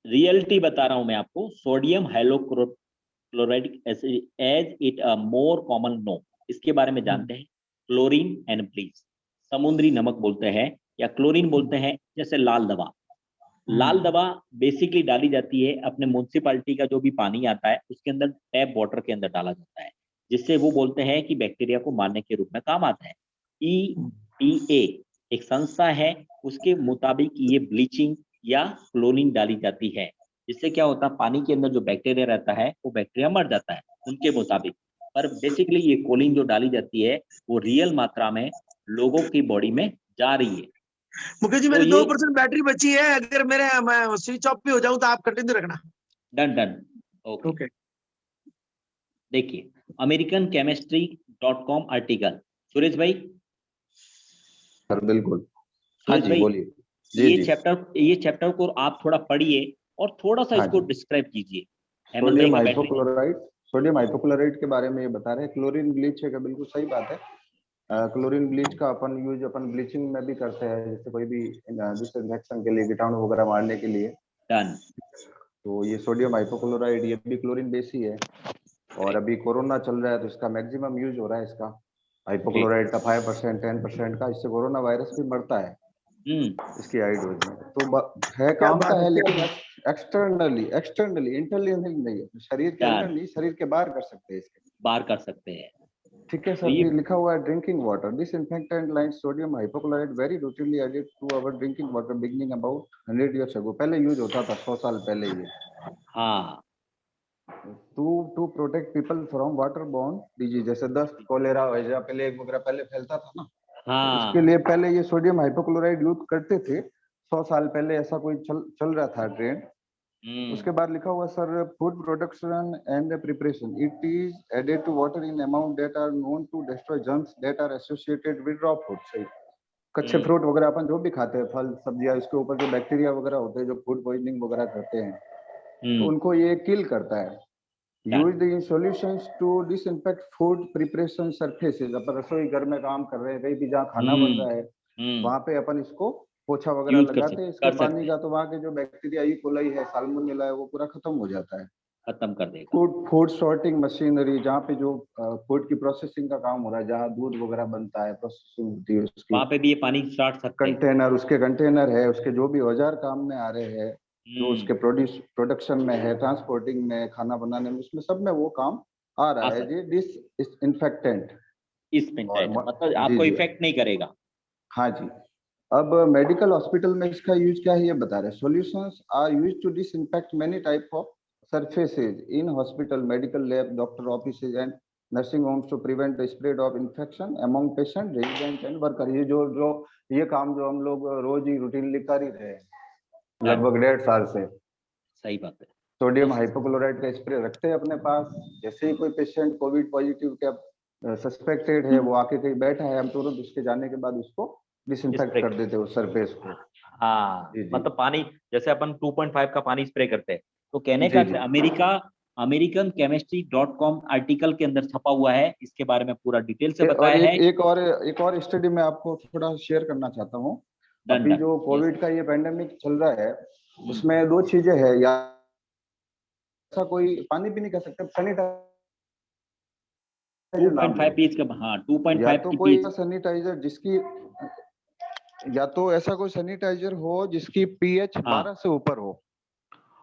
रियलिटी बता रहा हूं मैं आपको। Sodium hypochlorite as it a more common know, इसके बारे में जानते हैं। क्लोरीन एंड ब्लीच, समुद्री नमक बोलते हैं या क्लोरीन बोलते हैं। जैसे लाल दवा, लाल दवा बेसिकली डाली जाती है अपने म्युनिसिपैलिटी का जो भी पानी आता है उसके अंदर टैप वाटर के अंदर डाला जाता है, जिससे वो बोलते हैं कि बैक्टीरिया को मारने के रूप में काम आता है। EPA एक संस्था है, उसके मुताबिक ये ब्लीचिंग या क्लोरीन डाली जाती है, जिससे क्या होता है पानी के अंदर जो बैक्टीरिया रहता है वो बैक्टीरिया मर जाता है उनके मुताबिक। पर बेसिकली ये क्लोरीन जो डाली जाती है वो रियल मात्रा में लोगों की बॉडी में जा रही है। मुकेश जी तो मेरी ये 2% बैटरी बची है, अगर मैं स्विच ऑफ भी हो जाऊं तो आप कंटिन्यू रखना। Done okay. देखिए americanchemistry.com आर्टिकल, सुरेश भाई। सर बिल्कुल, हाँ सुरेश जी भाई बोलिए। ये चैप्टर को आप थोड़ा पढ़िए और थोड़ा सा हाँ इसको जी। डिस्क्राइब कीजिए। हेमंत भाई का सोडियम हाइपोक्लोराइट के बारे में ये बता रहे हैं। क्लोरीन ब्लीच है, बिल्कुल सही बात है। क्लोरीन ब्लीच का अपन ब्लीचिंग में भी करते हैं, जैसे कोई भी डिसइंफेक्शन के लिए, कीटाणु वगैरह मारने के लिए। डन। तो ये सोडियम हाइपोक्लोराइड ये भी क्लोरीन बेस ही है, और अभी कोरोना चल रहा है तो इसका मैक्सिमम यूज हो रहा है इसका। हाइपोक्लोराइड का 5% 10% का, इससे कोरोना वायरस भी मरता है इसकी हाई डोज में। तो है क्या काम बात का है, है, क्या लेकिन एक्सटर्नली इंटरनली नहीं है, शरीर के अंदर नहीं, शरीर के बाहर कर सकते हैं इसके। बाहर कर सकते हैं। ठीक है तो सर ये जी, लिखा हुआ है drinking water disinfectant like sodium hypochloride very routinely added to our drinking water beginning about 100 years ago। पहले यूज होता था 100 साल पहले ये, हाँ to protect people from water borne disease, जैसे दस्त, कोलेरा वगैरह प्लेग वगैरह पहले फैलता था ना, तो उसके हाँ लिए पहले ये सोडियम हाइपोक्लोराइड यूज करते थे। 100 साल पहले ऐसा कोई चल रहा था ट्रेंड। उसके बाद लिखा हुआ sir food production and preparation, it is added to water in amount that are known to destroy germs that are associated with raw food. सही, कच्चे फ्रूट वगैरह अपन जो भी खाते हैं, फल सब्जियां, इसके ऊपर जो बैक्टीरिया वगैरह होते हैं जो फूड पॉइजनिंग वगैरह करते हैं, तो उनको ये किल करता है। Used in solutions to disinfect food preparation surfaces. अपन रसोई घर में काम कर रहे हैं, कहीं भी जहाँ खाना बन रहा है वहां पे अपन इसको पोछा वगैरह यूज लगाते हैं इसके कर पानी सकते का, हैं, तो वहाँ के जो बैक्टीरिया ई कोलाई है, साल्मोनेला है, वो पूरा खत्म हो जाता है। खत्म कर देगा। फूड सॉर्टिंग मशीनरी, जहाँ पे जो फूड की प्रोसेसिंग का काम हो रहा है, जहाँ दूध वगैरह बनता है, प्रोसेसिंग होती है उसकी, वहां पे भी ये पानी छाट सकते हैं। कंटेनर, उसके कंटेनर है, उसके जो भी औजार काम में आ रहे हैं, जो उसके प्रोडक्शन में है, ट्रांसपोर्टिंग में, खाना बनाने में, उसमें सब में वो काम आ रहा है जी, डिसइंफेक्टेंट। मतलब जी आपको जी, इफेक्ट नहीं करेगा। हाँ जी। अब मेडिकल हॉस्पिटल में इसका यूज क्या है ये बता रहे हैं। Solutions are used to disinfect many type of surfaces in hospital, medical lab, doctor offices and nursing homes to prevent the spread of infection among patient, resident and worker। ये जो जो ये काम जो हम लोग रोज ही रूटीनली कर ही रहे हैं लगभग 1.5 साल से। सही बात है। सोडियम हाइपोक्लोराइड का स्प्रे रखते हैं अपने पास, जैसे ही कोई पेशेंट कोविड पॉजिटिव का सस्पेक्टेड है, वो आके कहीं बैठा है, हम तुरंत उसके जाने के बाद उसको डिसइंफेक्ट स्प्रे कर देते हैं उस सरफेस को। हाँ जी जी मतलब पानी जैसे अपन 2.5 का पानी स्प्रे करते हैं, तो कहने का जी जी। अमेरिकन केमिस्ट्री .com आर्टिकल के अंदर छपा हुआ है, इसके बारे में पूरा डिटेल से और बताया है। एक और स्टडी मैं आपको थोड़ा शेयर करना चाहता हूँ। डन अभी डन जो कोविड का ये पेंडेमिक चल रहा है, हम्म। उसमें 2 चीजें हैं, या ऐसा कोई पानी भी नहीं कह सकते, सैनिटाइजर 2.5 नाम लो, पीएच का, हाँ या 2.5 तो की कोई पीएच। सैनिटाइजर जिसकी, या तो ऐसा कोई सैनिटाइजर हो जिसकी पीएच हाँ 12 से ऊपर हो,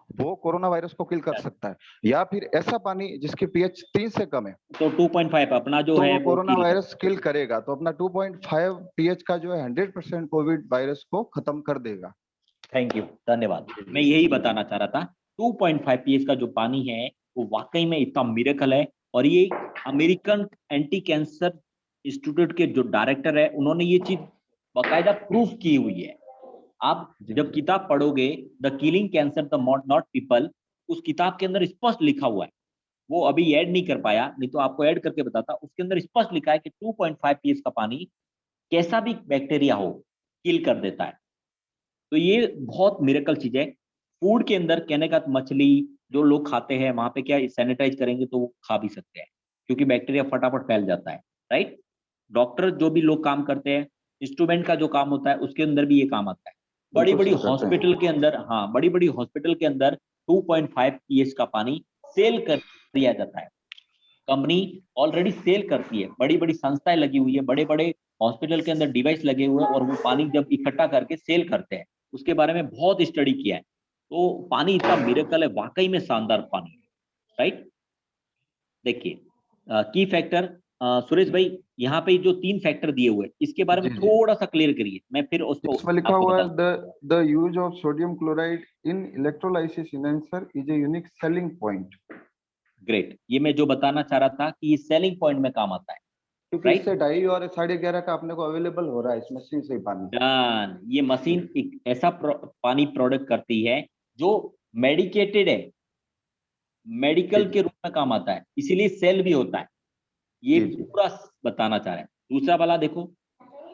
वो कोरोना वायरस को किल कर सकता है, या फिर ऐसा पानी जिसकी पीएच 3 से कम है, तो 2.5 अपना जो तो है वो वो कोरोना किल कर। वायरस किल करेगा। तो अपना 2.5 पीएच का जो है 100% कोविड वायरस को खत्म कर देगा। थैंक यू, धन्यवाद। मैं यही बताना चाह रहा था, 2.5 पीएच का जो पानी है वो वाकई में इतना मिरेकल है। और ये अमेरिकन एंटी कैंसर इंस्टीट्यूट के जो डायरेक्टर है, उन्होंने ये चीज बाकायदा प्रूफ की हुई है। आप जब किताब पढ़ोगे, the killing cancer the not people, उस किताब के अंदर स्पष्ट लिखा हुआ है, वो अभी ऐड नहीं कर पाया, नहीं तो आपको ऐड करके बताता। उसके अंदर स्पष्ट लिखा है कि 2.5 पीएच का पानी कैसा भी बैक्टीरिया हो किल कर देता है। तो ये बहुत मिरेकल चीज है। फूड के अंदर कहने का मछली जो लोग खाते हैं, वहां पे क्या सैनिटाइज करेंगे तो वो खा भी सकते हैं, क्योंकि बैक्टीरिया फटाफट फैल जाता है, राइट। डॉक्टर जो भी लोग काम करते हैं, इंस्ट्रूमेंट का जो काम होता है, उसके अंदर भी ये काम आता है। बड़ी बिल्कुल बड़ी सही करते हैं। हॉस्पिटल के अंदर, हाँ बड़ी बड़ी हॉस्पिटल के अंदर 2.5 पीएच का पानी सेल कर दिया जाता है। कंपनी ऑलरेडी सेल करती है, बड़ी बड़ी संस्थाएं लगी हुई है, बड़े बड़े हॉस्पिटल के अंदर डिवाइस लगे हुए हैं, और वो पानी जब इकट्ठा करके सेल करते हैं। उसके बारे में बहुत स्टडी किया है। तो पानी इतना मिरेकल है, वाकई में शानदार पानी है, राइट। देखिए की फैक्टर, सुरेश भाई यहाँ पे जो 3 फैक्टर दिए हुए हैं, इसके बारे में जी जी, थोड़ा सा क्लियर करिए, मैं फिर उसको इसमें लिखा आपको हुआ बता है the use of sodium chloride in electrolysis enhancer is a unique selling point. Great. ये मैं जो बताना चाह रहा था कि ये सेलिंग पॉइंट में काम आता है, क्योंकि राइट। इससे 2.5 और 11.5 का अपने को अवेलेबल हो रहा है इसमें से ही पानी। डन। ये मशीन एक ऐसा पानी प्रोडक्ट करती है जो मेडिकेटेड है, जी मेडिकल जी के रूप में काम आता है, इसीलिए सेल भी होता है। ये जी जी। पूरा बताना चाह रहे हैं। दूसरा वाला देखो,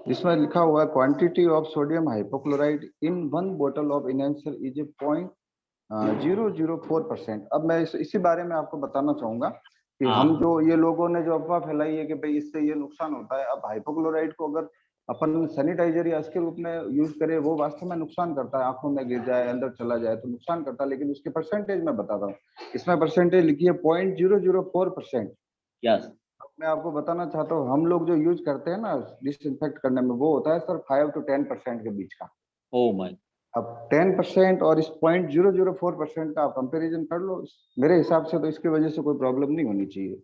इसमें लिखा हुआ है क्वांटिटी ऑफ सोडियम हाइपोक्लोराइड इन 1 बोतल ऑफ इनहेंसर इज ए 0.004%। अब मैं इसी बारे में आपको बताना चाहूंगा कि हम हाँ जो ये लोगों ने जो अफवाह फैलाई है कि भाई इससे ये नुकसान होता है। अब हाइपोक्लोराइड को अगर अपन सैनिटाइजर या इसके रूप में यूज करें, वो वास्तव में नुकसान करता है, आंखों में गिर जाए, अंदर चला जाए तो नुकसान करता है, लेकिन उसके परसेंटेज मैं बताता हूँ। इसमें परसेंटेज लिखी है 0.004%। यस मैं आपको बताना चाहता हूँ, हम लोग जो यूज करते हैं ना डिसइंफेक्ट करने में, वो होता है सर 5 to 10% के बीच का। ओ माय, अब 10% और इस 0.004% का आप कंपैरिजन कर लो, मेरे हिसाब से तो इसकी वजह से कोई प्रॉब्लम नहीं होनी चाहिए।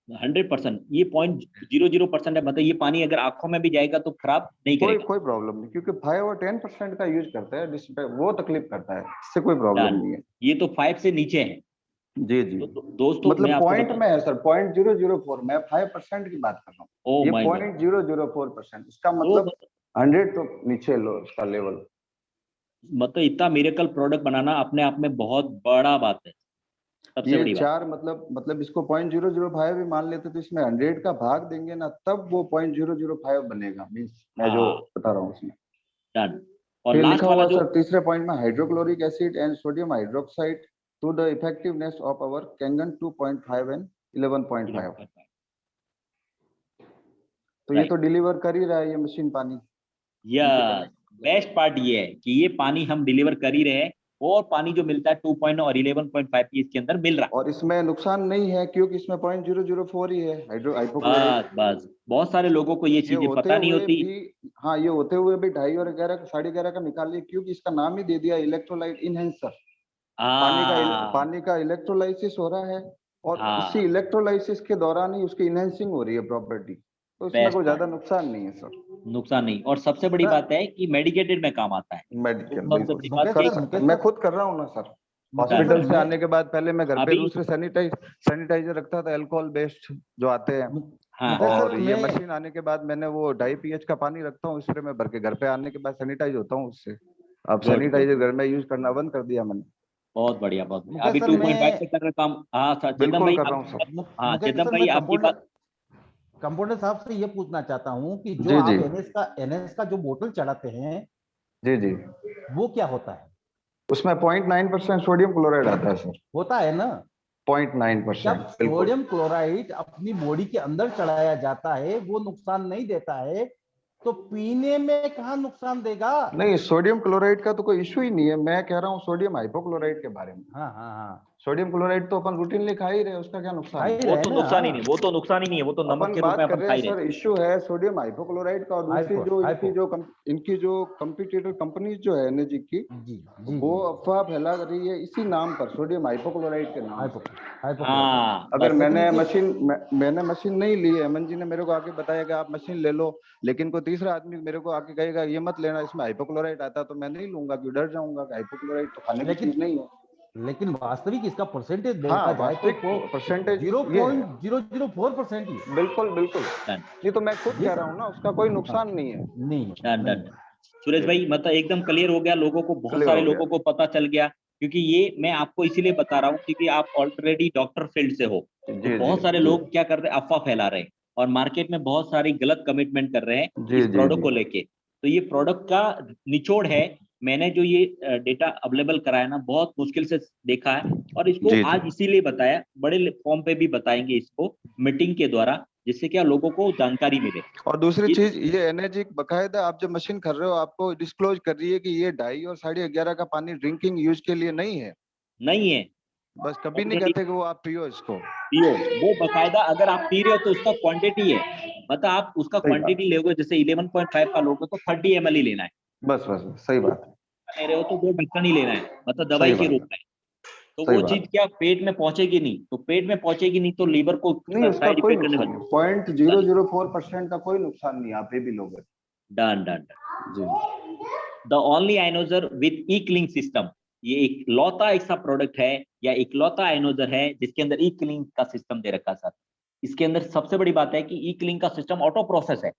100%। ये 0.00% है, मतलब ये पानी अगर आंखों में भी जाएगा तो खराब नहीं कोई करेगा। कोई प्रॉब्लम नहीं, क्योंकि 5 और 10% का यूज करते हैं डिसइंफेक्ट, वो तकलीफ करता है, इससे कोई प्रॉब्लम डन। नहीं है। ये तो 5 से नीचे है। जी जी। तो दोस्तों मैं मतलब आपको पॉइंट बता, में है सर 0.004, मैं 5% की बात कर रहा ओ हूँ, ये माय गॉड। 0.004%, इसका तो मतलब 100 तो नीचे लो उसका लेवल। मतलब इतना मिरेकल प्रोडक्ट बनाना अपने आप में बहुत बड़ा बात है, सबसे ये बड़ी बात। चार मतलब इसको 0.005 भी मान लेते तो इसमें 100 का भाग देंगे ना, तब वो 0.005 बनेगा, मीन्स मैं जो हाँ, बता रहा हूँ उसमें। डन। और फिर लास्ट लिखा वाला हुआ जो, सर तीसरे पॉइंट में, hydrochloric acid and sodium hydroxide to the effectiveness of our Kangen 2.5 and 11.5। तो ये राइट, तो डिलीवर कर ही रहा है ये मशीन पानी या इनके कनेक्ट। बेस्ट पार्ट ये है कि ये पानी हम डिलीवर कर ही रहे हैं, और पानी जो मिलता है 2 और 11.5 की इसके अंदर मिल रहा है। और इसमें नुकसान नहीं है क्योंकि इसमें 0.004 ही है हाइपोक्लोराइड। बस बस, बहुत सारे लोगों को ये ये चीजें होते पता नहीं हुए होती। भी, हाँ ये होते हुए भी 2.5 और 11 11.5 का निकाल लिया, क्योंकि इसका नाम ही दे दिया इलेक्ट्रोलाइट इनहेंसर। हाँ पानी का इलेक्ट्रोलाइसिस हो रहा है, और इसी हाँ, इलेक्ट्रोलाइसिस के दौरान ही उसकी इनहेंसिंग हो रही है प्रॉपर्टी, तो इसमें बेस्ट कोई पार्ट, ज्यादा नुकसान नहीं है सर। नुकसान नहीं। और सबसे बड़ी ना, बात है कि मेडिकेटेड में काम आता है। तो मेडिकल सबसे बिल्कुल बड़ी बात मुकेश ये कर सर, है सकते मुकेश हैं, मैं सर, खुद कर रहा हूँ ना सर। मुकेश सर हॉस्पिटल से मैं, आने के बाद पहले मैं घर पे अभी, दूसरे सैनिटाइजर रखता था, अल्कोहल बेस्ड जो आते हैं। मु- हाँ मुकेश और सर ये मैं, मशीन आने के बाद मैंने वो 2.5 pH का पानी रखता हूँ, स्प्रे में भर के, घर पे आने के बाद सैनिटाइज होता हूँ उससे। अब गुड गुड, सैनिटाइजर घर में यूज करना बंद कर दिया मैंने। बहुत बढ़िया बहुत बढ़िया। मुकेश अभी सर 2.5 मैं, पे कर रहे काम। हाँ सर, चंदन बिल्कुल भाई कर रहा आप, हूँ सर। हाँ मुकेश चंदन सर भाई मैं आपकी कंपाउंडर, बात। कंपाउंडर साहब से ये पूछना चाहता हूँ कि जो जी जी। आप एनएस का जो बोतल चढ़ाते हैं, जी जी। वो क्या होता है? उसमें 0.9% सोडियम क्लोराइड आता है सर। होता है ना? जब 0.9%, बिल्कुल। सोडियम क्लोराइड अपनी बॉडी के अंदर चढ़ाया जाता है, वो नुकसान नहीं देता है, तो पीने में कहाँ नुकसान देगा? नहीं, सोडियम क्लोराइड का तो कोई इशू ही नहीं है, मैं कह रहा हूँ सोडियम हाइपोक्लोराइड के बारे में। हाँ हाँ हाँ, सोडियम क्लोराइड तो अपन रूटीनली खा ही रहे हैं, उसका क्या खा नुकसान ही है। वो रहे तो ना, नुकसान ही नहीं, हाँ। वो तो नुकसान ही नहीं है, वो तो नमक अपन के रूप में बात कर अपन रहे खा हैं ही रहे हैं। सर, इश्यू है सोडियम हाइपोक्लोराइड का, और दूसरी हाइपो जो हाइपो इनकी जो कंपटीटर कंपनीज जो है एनर्जी की, जी जी वो जी, अफवाह फैला रही है इसी नाम पर, सोडियम हाइपोक्लोराइड के नाम हाइपो से। हाइपोक्लोराइड। हाँ अगर बस, लेकिन ये, मैंने मशीन नहीं ली है, अमन जी ने मेरे को आके बताया कि आप मशीन ले लो, लेकिन कोई तीसरा आदमी मेरे को आके कहेगा ये मत लेना, इसमें हाइपोक्लोराइड आता है, तो मैं नहीं लूंगा, क्योंकि डर जाऊंगा कि हाइपोक्लोराइड तो खाने की लेकिन चीज नहीं है। लेकिन वास्तविक इसका परसेंटेज देखा हाँ, जाए तो वास्तविक परसेंटेज जीरो ये है। Point zero zero four percent ही है। बिल्कुल बिल्कुल। डन ये तो मैं खुद ये, कह रहा हूँ ना, उसका कोई हाँ, नुकसान नहीं है। नहीं है, डन नहीं डन। है। सुरेश जी भाई मतलब एकदम क्लियर हो गया, लोगों को, बहुत क्लियर सारे हो गया। लोगों को पता चल गया। क्योंकि ये मैं आपको इसीलिए बता रहा हूँ क्योंकि आप ऑलरेडी डॉक्टर फील्ड से हो। तो जी जी बहुत सारे जी लोग क्या कर रहे हैं, अफवाह फैला रहे हैं, और मार्केट में बहुत सारी गलत कमिटमेंट कर रहे हैं जी इस जी प्रोडक्ट जी को लेके। तो ये प्रोडक्ट का निचोड़ है। मैंने जो ये डेटा अवेलेबल कराया ना, बहुत मुश्किल से देखा है, और इसको जी जी। आज इसीलिए बताया, बड़े फॉर्म पे भी बताएंगे इसको मीटिंग के द्वारा, जिससे क्या लोगों को जानकारी मिले। और दूसरी ये चीज, ये एनर्जी बकायदा आप जब मशीन कर रहे हो, आपको डिस्क्लोज कर रही है कि ये 2.5 और 11.5 का पानी ड्रिंकिंग यूज के लिए नहीं है। नहीं है, बस कभी नहीं ऑलरेडी कहते कि वो आप पियो इसको। पियो। वो बकायदा अगर आप पी रहे हो तो उसका क्वांटिटी है, मतलब आप उसका सही बात। क्वांटिटी लोगे, जैसे 11.5 का लोगे तो 30 ml ही लेना है। बस सही बात है। ले रहे हो तो 2 ढक्कन ही लेना है, मतलब दवाई सही के बात रूप है। में। तो सही वो बात चीज है। क्या पेट में पहुंचेगी नहीं, तो पेट में पहुंचेगी नहीं तो लीवर को नहीं, उसका साइड कोई इफेक्ट करने नुकसान वाली। नहीं, 0.004% का कोई नुकसान नहीं, आप ये भी लोगे। Done done. जी। The only ionizer with e clean system, ये एक लौता ऐसा प्रोडक्ट है या एक लौता आयनोजर है जिसके अंदर ई क्लीन का सिस्टम दे रखा है सर। इसके अंदर सबसे बड़ी बात है कि ई क्लीन का सिस्टम ऑटो प्रोसेस है।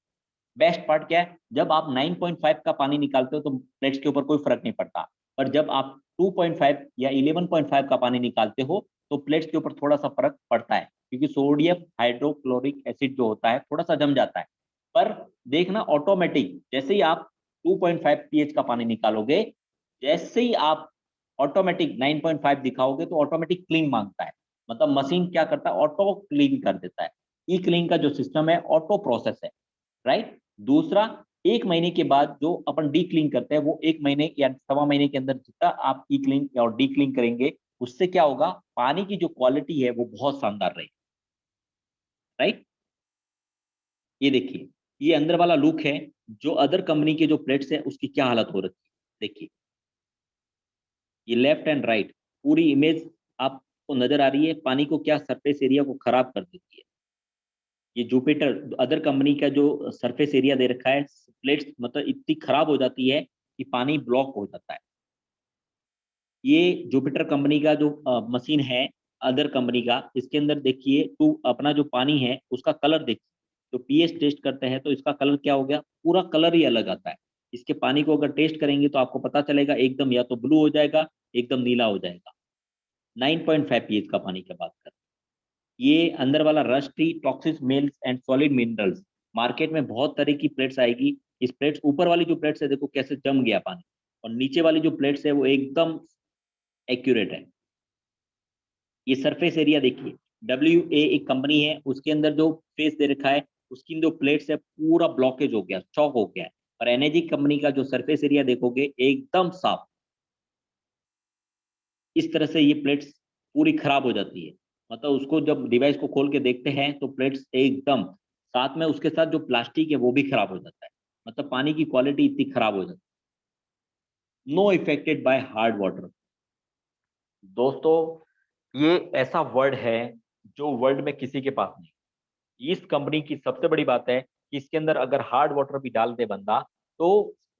बेस्ट पार्ट क्या है, जब आप 9.5 का पानी निकालते हो तो प्लेट्स के ऊपर कोई फर्क नहीं पड़ता, पर जब आप 2.5 या 11.5 का पानी निकालते हो तो प्लेट्स के ऊपर थोड़ा सा फर्क पड़ता है, क्योंकि सोडियम हाइड्रोक्लोरिक एसिड जो होता है थोड़ा सा जम जाता है। पर देखना ऑटोमेटिक, जैसे ही आप 2.5 pH का पानी निकालोगे, जैसे ही आप ऑटोमेटिक 9.5 दिखाओगे तो ऑटोमेटिक क्लीन मांगता है, मतलब मशीन क्या करता है, ऑटो क्लीन कर देता है। ई क्लीन का जो सिस्टम है ऑटो प्रोसेस है, राइट। दूसरा, 1 महीने के बाद जो अपन डी क्लीन करते हैं, वो 1 महीने या 1.25 महीने के अंदर जितना आप ई क्लीन और डी क्लीन करेंगे, उससे क्या होगा, पानी की जो क्वालिटी है वो बहुत शानदार रहेगी, राइट। ये देखिए, ये अंदर वाला लुक है, जो अदर कंपनी के जो प्लेट्स है उसकी क्या हालत हो रखी है। देखिए ये लेफ्ट एंड राइट पूरी इमेज आपको नजर आ रही है, पानी को क्या सरफेस एरिया को खराब कर देती है। ये जुपिटर अदर कंपनी का जो सरफेस एरिया दे रखा है, प्लेट्स मतलब इतनी खराब हो जाती है कि पानी ब्लॉक हो जाता है। ये जुपिटर कंपनी का जो मशीन है अदर कंपनी का, इसके अंदर देखिए तो अपना जो पानी है उसका कलर देखिए, तो पीएच टेस्ट करते हैं तो इसका कलर क्या हो गया, पूरा कलर ही अलग आता है। इसके पानी को अगर टेस्ट करेंगे तो आपको पता चलेगा एकदम या तो ब्लू हो जाएगा, एकदम नीला हो जाएगा। 9.5 पीएच का पानी की बात कर, ये अंदर वाला rusty toxic mails and solid minerals. Market में बहुत तरह की प्लेट्स आएगी, इस प्लेट्स ऊपर वाली जो प्लेट्स है देखो कैसे जम गया पानी, और नीचे वाली जो प्लेट्स है वो एकदम एक्यूरेट है। ये सरफेस एरिया देखिए, WA एक कंपनी है, उसके अंदर जो फेस दे रखा है उसकी जो प्लेट्स है पूरा ब्लॉकेज हो गया, चौक हो गया है। और एनर्जी कंपनी का जो सरफेस एरिया देखोगे एकदम साफ। इस तरह से ये प्लेट्स पूरी खराब हो जाती है, मतलब उसको जब डिवाइस को खोल के देखते हैं तो प्लेट्स एकदम, साथ में उसके साथ जो प्लास्टिक है वो भी खराब हो जाता है, मतलब पानी की क्वालिटी इतनी खराब हो जाती है। No affected by hard water. दोस्तों ये ऐसा वर्ड है जो वर्ल्ड में किसी के पास नहीं। इस कंपनी की सबसे बड़ी बात है कि इसके अंदर अगर हार्ड वाटर भी डाल दे बंदा तो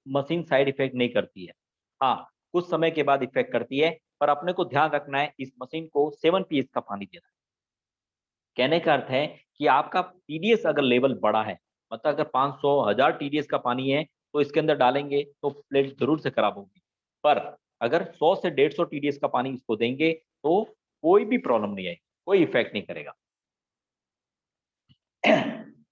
मशीन साइड इफेक्ट नहीं करती है। हाँ कुछ समय के बाद इफेक्ट करती है, पर अपने को ध्यान रखना है इस मशीन को 7 पीएच का पानी देना है। कहने का अर्थ है कि आपका टीडीएस अगर लेवल बड़ा है, मतलब अगर 500 1000 टीडीएस का पानी है तो इसके अंदर डालेंगे तो प्लेट जरूर से खराब होगी। पर अगर 100 से 150 टीडीएस का पानी इसको देंगे तो कोई भी प्रॉब्लम नहीं आएगी, कोई इफेक्ट नहीं करेगा।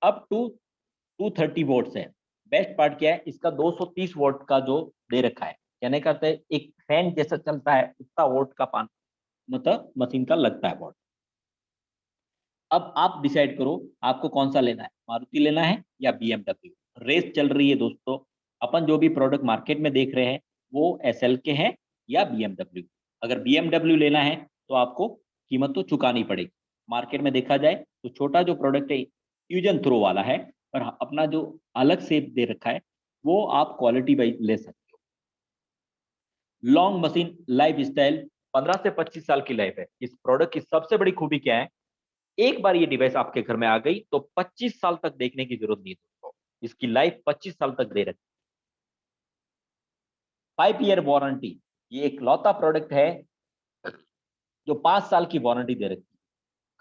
अब 230 वोल्ट्स है। बेस्ट पार्ट क्या है, इसका 230 वोल्ट का जो दे रखा है, कहने का अर्थ है एक फैन जैसा चलता है उतना वोल्ट का पानी मतलब मशीन का लगता है वोल्ट। अब आप डिसाइड करो आपको कौन सा लेना है, मारुति लेना है या BMW। रेस चल रही है दोस्तों, अपन जो भी प्रोडक्ट मार्केट में देख रहे हैं वो SL के हैं या BMW। अगर BMW लेना है तो आपको कीमत तो चुकानी पड़ेगी। मार्केट में देखा जाए तो छोटा जो प्रोडक्ट है फ्यूजन थ्रो वाला है, और अपना जो अलग शेप दे रखा है वो आप क्वालिटी वाइज ले सकते हो। लॉन्ग मशीन लाइफ स्टाइल 15 से 25 साल की लाइफ है। इस प्रोडक्ट की सबसे बड़ी खूबी क्या है, एक बार ये डिवाइस आपके घर में आ गई तो 25 साल तक देखने की जरूरत नहीं है दोस्तों, इसकी लाइफ 25 साल तक दे रखी। 5 ईयर वारंटी, ये एक लौता प्रोडक्ट है जो 5 साल की वारंटी दे रखी।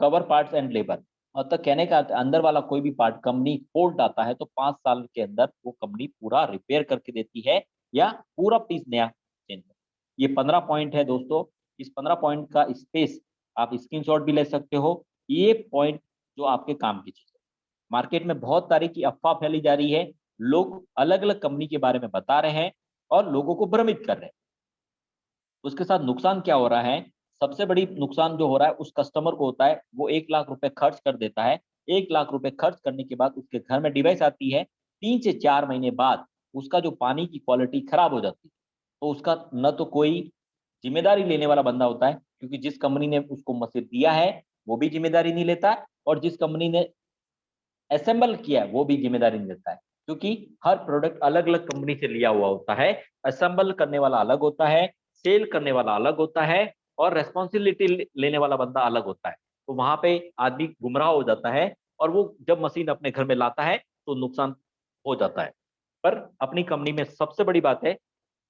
कवर पार्ट्स एंड लेबर, मतलब कहने का अंदर वाला कोई भी पार्ट कंपनी फॉल्ट आता है तो 5 साल के अंदर वो कंपनी पूरा रिपेयर करके देती है या पूरा पीस नया चेंज। ये 15 पॉइंट है दोस्तों, इस 15 पॉइंट का स्पेस आप स्क्रीनशॉट भी ले सकते हो। ये पॉइंट जो आपके काम की चीज है। मार्केट में बहुत सारी की अफवाह फैली जा रही है, लोग अलग अलग कंपनी के बारे में बता रहे हैं और लोगों को भ्रमित कर रहे हैं। उसके साथ नुकसान क्या हो रहा है, सबसे बड़ी नुकसान जो हो रहा है उस कस्टमर को होता है, वो 1 लाख रुपए खर्च कर देता है। 1 लाख रुपए खर्च करने के बाद उसके घर में डिवाइस आती है, 3 से 4 महीने बाद उसका जो पानी की क्वालिटी खराब हो जाती है, तो उसका न तो कोई जिम्मेदारी लेने वाला बंदा होता है, क्योंकि जिस कंपनी ने उसको मशीन दिया है वो भी जिम्मेदारी नहीं लेता, और जिस कंपनी ने असेंबल किया है वो भी जिम्मेदारी नहीं लेता है, क्योंकि हर प्रोडक्ट अलग अलग कंपनी से लिया हुआ होता है। असेंबल करने वाला अलग होता है, सेल करने वाला अलग होता है, और रेस्पॉन्सिबिलिटी लेने वाला बंदा अलग होता है। तो वहां पे आदमी गुमराह हो जाता है, और वो जब मशीन अपने घर में लाता है तो नुकसान हो जाता है। पर अपनी कंपनी में सबसे बड़ी बात है,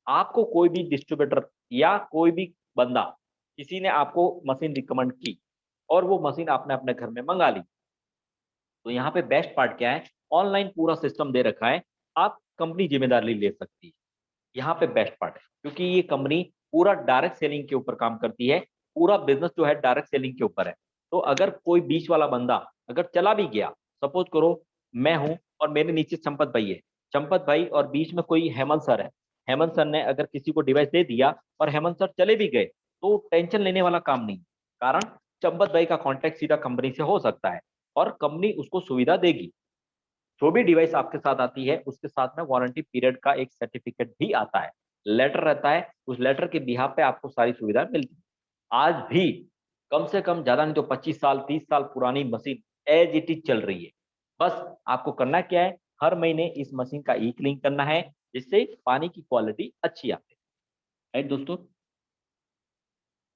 आपको कोई भी डिस्ट्रीब्यूटर या कोई भी बंदा, किसी ने आपको मशीन रिकमेंड की और वो मशीन आपने अपने घर में मंगा ली, तो यहाँ पे बेस्ट पार्ट क्या है, ऑनलाइन पूरा सिस्टम दे रखा है, आप कंपनी जिम्मेदारी ले सकती है। यहाँ पे बेस्ट पार्ट है, क्योंकि ये कंपनी पूरा डायरेक्ट सेलिंग के ऊपर काम करती है, पूरा बिजनेस जो है डायरेक्ट सेलिंग के ऊपर है। तो अगर कोई बीच वाला बंदा अगर चला भी गया, सपोज करो मैं हूं और मेरे नीचे चंपत भाई है, चंपत भाई और बीच में कोई हेमंत सर है, हेमंत सर ने अगर किसी को डिवाइस दे दिया और हेमंत सर चले भी गए तो टेंशन लेने वाला काम नहीं, कारण चंपत भाई का कॉन्टेक्ट सीधा कंपनी से हो सकता है और कंपनी उसको सुविधा देगी। जो भी डिवाइस आपके साथ आती है उसके साथ में वारंटी पीरियड का एक सर्टिफिकेट भी आता है, लेटर रहता है, उस लेटर के बिहाफ पे आपको सारी सुविधा मिलती है। आज भी कम से कम ज्यादा नहीं तो 25 साल 30 साल पुरानी मशीन एज इट इज चल रही है। बस आपको करना क्या है, हर महीने इस मशीन का ई क्लीन करना है, जिससे पानी की क्वालिटी अच्छी आती है। राइट दोस्तों,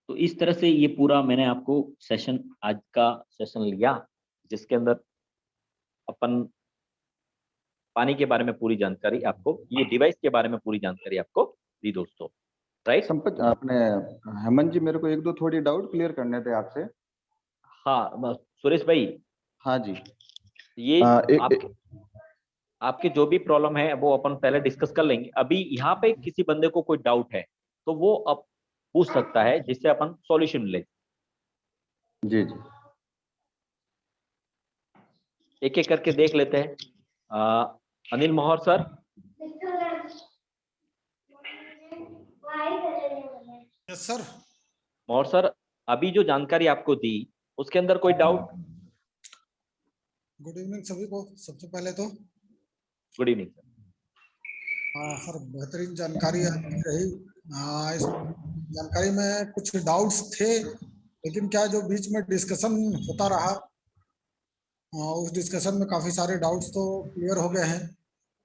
तो इस तरह से ये पूरा मैंने आपको सेशन, आज का सेशन लिया, जिसके अंदर अपन पानी के बारे में पूरी जानकारी आपको, ये डिवाइस के बारे में पूरी जानकारी आपको दी दोस्तों। राइट, संपत आपने, हेमंत जी मेरे को एक दो थोड़ी डाउट क्लियर करने थे आपसे। हाँ सुरेश भाई, हाँ जी। ये एक आपके जो भी प्रॉब्लम है वो अपन पहले डिस्कस कर लेंगे। अभी यहाँ पे किसी बंदे को कोई डाउट है तो वो अब पूछ सकता है, जिससे अपन सॉल्यूशन ले। जी जी एक एक करके देख लेते हैं। अनिल मोहर सर। Yes sir. मोहर सर, अभी जो जानकारी आपको दी उसके अंदर कोई डाउट? गुड इवनिंग सभी को। सबसे पहले तो गुड इवनिंग सर। हाँ सर, बेहतरीन जानकारी आपकी रही। इस जानकारी में कुछ डाउट्स थे, लेकिन क्या जो बीच में डिस्कशन होता रहा, उस डिस्कशन में काफी सारे डाउट्स तो क्लियर हो गए हैं।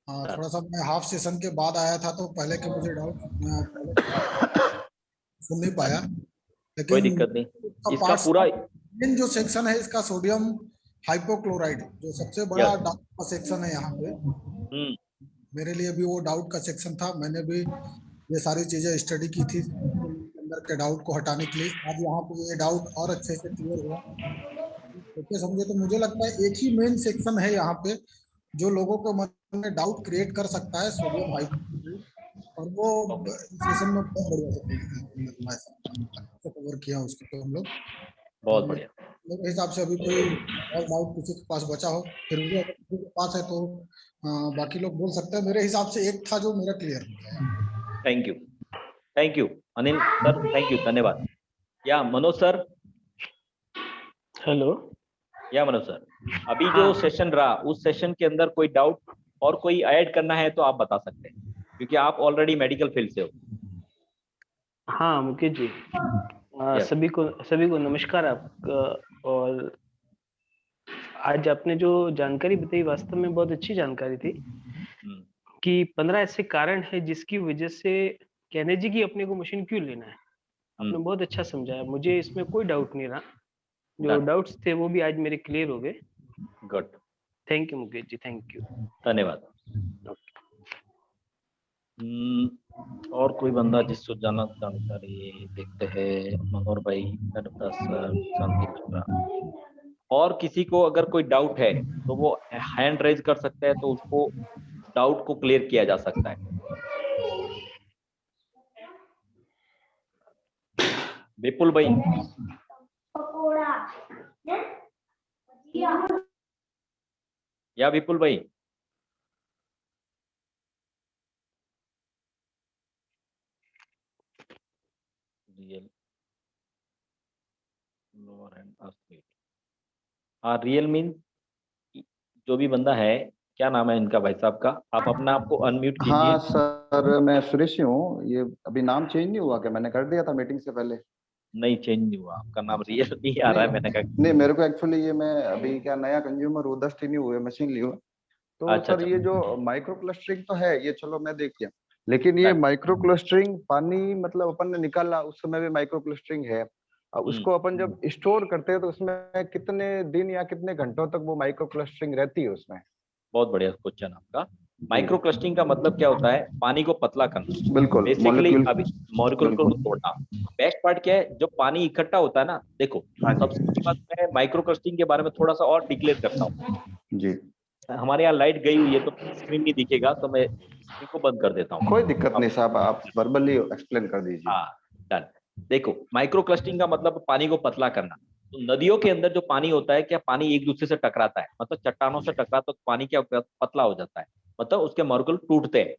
थोड़ा सा मैं हाफ सेशन के बाद आया था, तो पहले के मुझे डाउट सुन नहीं पाया, कोई लेकिन दिक्कत नहीं, इसका पार्ट्स पूरा मेन जो सेक्शन है इसका सोडियम हाइपोक्लोराइड, जो सबसे बड़ा Yes. डाउट का सेक्शन है यहाँ पे, मेरे लिए भी वो डाउट का सेक्शन था। मैंने भी ये सारी चीजें स्टडी की थी अंदर के डाउट को हटाने के लिए। आज यहाँ पे ये डाउट और अच्छे से क्लियर हुआ। तो समझे तो मुझे लगता है एक ही मेन सेक्शन है यहाँ पे जो लोगों को मन में डाउट क्रिएट कर सकता है, सोडियम हाइपोक्लोराइड, और वो सेशन में बहुत बढ़िया से कवर किया उसको तो हम लोग। बहुत बढ़िया। मेरे हिसाब से अभी कोई और डाउट किसी के पास बचा हो, फिर भी अगर किसी के पास है तो बाकी लोग बोल सकते हैं। मेरे हिसाब से एक था जो मेरा क्लियर हो गया। Thank you Anil sir, thank you, धन्यवाद। या मनोज सर। हेलो। या मनोज सर, अभी जो सेशन रहा उस सेशन के अंदर कोई डाउट और कोई ऐड करना है तो आप बता सकते हैं, क्योंकि आप ऑलरेडी मेडिकल फील्ड से हो। हाँ मुकेश जी, Yes. सभी को नमस्कार। आपका, और आज आपने जो जानकारी बताई वास्तव में बहुत अच्छी जानकारी थी कि 15 ऐसे कारण है जिसकी वजह से कहने जी की अपने को मशीन क्यों लेना है। आपने बहुत अच्छा समझाया, मुझे इसमें कोई डाउट नहीं रहा। जो डाउट्स थे वो भी आज मेरे क्लियर हो गए। Good, thank you Mukesh ji, thank you, धन्यवाद। और कोई बंदा जिसको जाना जानकारी देखते हैं? मनोहर भाई, नर्मदा सर, शांति मिश्रा। और किसी को अगर कोई डाउट है तो वो हैंड रेज कर सकता है, तो उसको डाउट को क्लियर किया जा सकता है। विपुल भाई। या विपुल भाई। Real lower hand a straight. हाँ, रियल मीन जो भी बंदा है, क्या नाम है इनका भाई साहब का? आप अपना आपको अनम्यूट कीजिए। हाँ सर, मैं सुरेश ही हूँ। ये अभी नाम चेंज नहीं हुआ क्या? मैंने कर दिया था मीटिंग से पहले। नहीं, चेंज नहीं हुआ, आपका नाम रियल नहीं आ रहा है। मैंने कहा नहीं, मेरे को एक्चुअली ये, मैं अभी क्या नया कंज्यूमर हूँ, 10 दिन ही हुए मशीन ली हुई। तो अच्छा, सर ये जो माइक्रो क्लस्टरिंग तो है, ये चलो मैं देख लिया, लेकिन ये माइक्रो क्लस्टरिंग पानी मतलब अपन ने निकाला उस समय भी माइक्रो क्लस्टरिंग है। अब उसको अपन जब स्टोर करते हैं तो उसमें कितने दिन या कितने घंटों तक वो माइक्रो क्लस्टरिंग रहती है उसमें? बहुत बढ़िया क्वेश्चन आपका। माइक्रो क्लस्टरिंग का मतलब क्या होता है? पानी को पतला करना। बिल्कुल, बेसिकली मॉलिक्यूल। अभी मॉलिक्यूल को तोड़ना। बैक पार्ट क्या है? जो पानी इकट्ठा होता है ना, देखो सबसे पहली बात मैं माइक्रो क्लस्टरिंग के बारे में थोड़ा सा और डिक्लेयर करता हूँ। जी, हमारे यहाँ लाइट गई हुई है तो स्क्रीन नहीं दिखेगा, तो मैं स्क्रीन को बंद कर देता हूँ। कोई दिक्कत नहीं साहब, आप वर्बली एक्सप्लेन कर दीजिए। हाँ, डन। देखो, माइक्रो क्लस्टरिंग का मतलब पानी को पतला करना। तो नदियों के अंदर जो पानी होता है, क्या पानी एक दूसरे से टकराता है, मतलब चट्टानों से टकराता तो पानी क्या पतला हो जाता है, मतलब उसके मॉलिक्यूल टूटते हैं,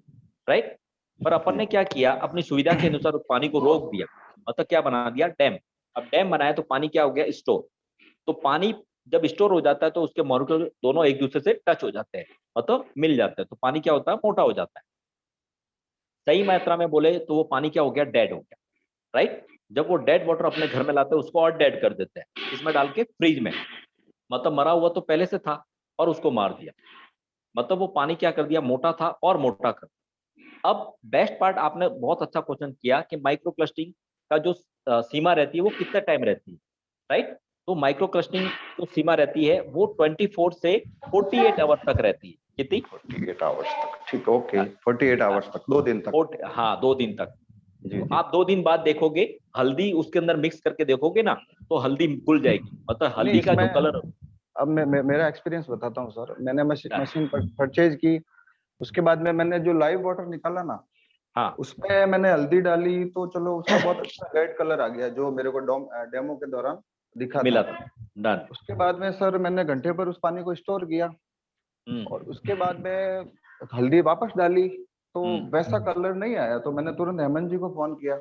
राइट। पर अपन ने क्या किया, अपनी सुविधा के अनुसार उस पानी को रोक दिया, मतलब क्या बना दिया? डैम। अब डैम बनाया तो पानी क्या हो गया? स्टोर। तो पानी जब स्टोर हो जाता है तो उसके मॉलिक्यूल दोनों एक दूसरे से टच हो जाते हैं, मतलब मिल जाते हैं, तो पानी क्या होता है? मोटा हो जाता है। सही मात्रा में बोले तो वो पानी क्या हो गया? डेड हो गया, राइट। जब वो डेड वाटर अपने घर में लाते हैं उसको और डेड कर देते हैं, इसमें डाल के फ्रिज में। मतलब मरा हुआ तो पहले से था और उसको मार दिया, मतलब वो पानी क्या कर दिया, मोटा था और मोटा कर दिया। अब बेस्ट पार्ट, आपने बहुत अच्छा क्वेश्चन किया कि माइक्रो क्लस्टरिंग का जो सीमा रहती है वो कितना टाइम रहती है, राइट। तो माइक्रो क्लस्टरिंग जो सीमा रहती है वो 24 से 48 आवर तक रहती है। कितनी? 48 आवर्स तक, ठीक, ओके, 48 आवर्स तक, 2 दिन तक। हाँ 2 दिन तक। जी तो जी। आप 2 दिन बाद देखोगे, हल्दी उसके अंदर मिक्स करके देखोगे ना, तो हल्दी घुल जाएगी, मतलब नहीं, हल्दी का जो इसमें कलर। अब मैं मेरा एक्सपीरियंस बताता हूँ सर। मैंने मशीन परचेज की, उसके बाद में मैंने जो लाइव वाटर निकाला ना, हाँ उसमें मैंने हल्दी डाली, तो चलो उसका बहुत अच्छा रेड कलर आ गया जो मेरे को डेमो के दौरान दिखा मिला था। था, डन। उसके बाद में सर मैंने घंटे भर उस पानी को स्टोर किया, और उसके बाद में हल्दी वापस डाली, तो वैसा कलर नहीं आया। तो मैंने तुरंत हेमंत जी को फोन किया,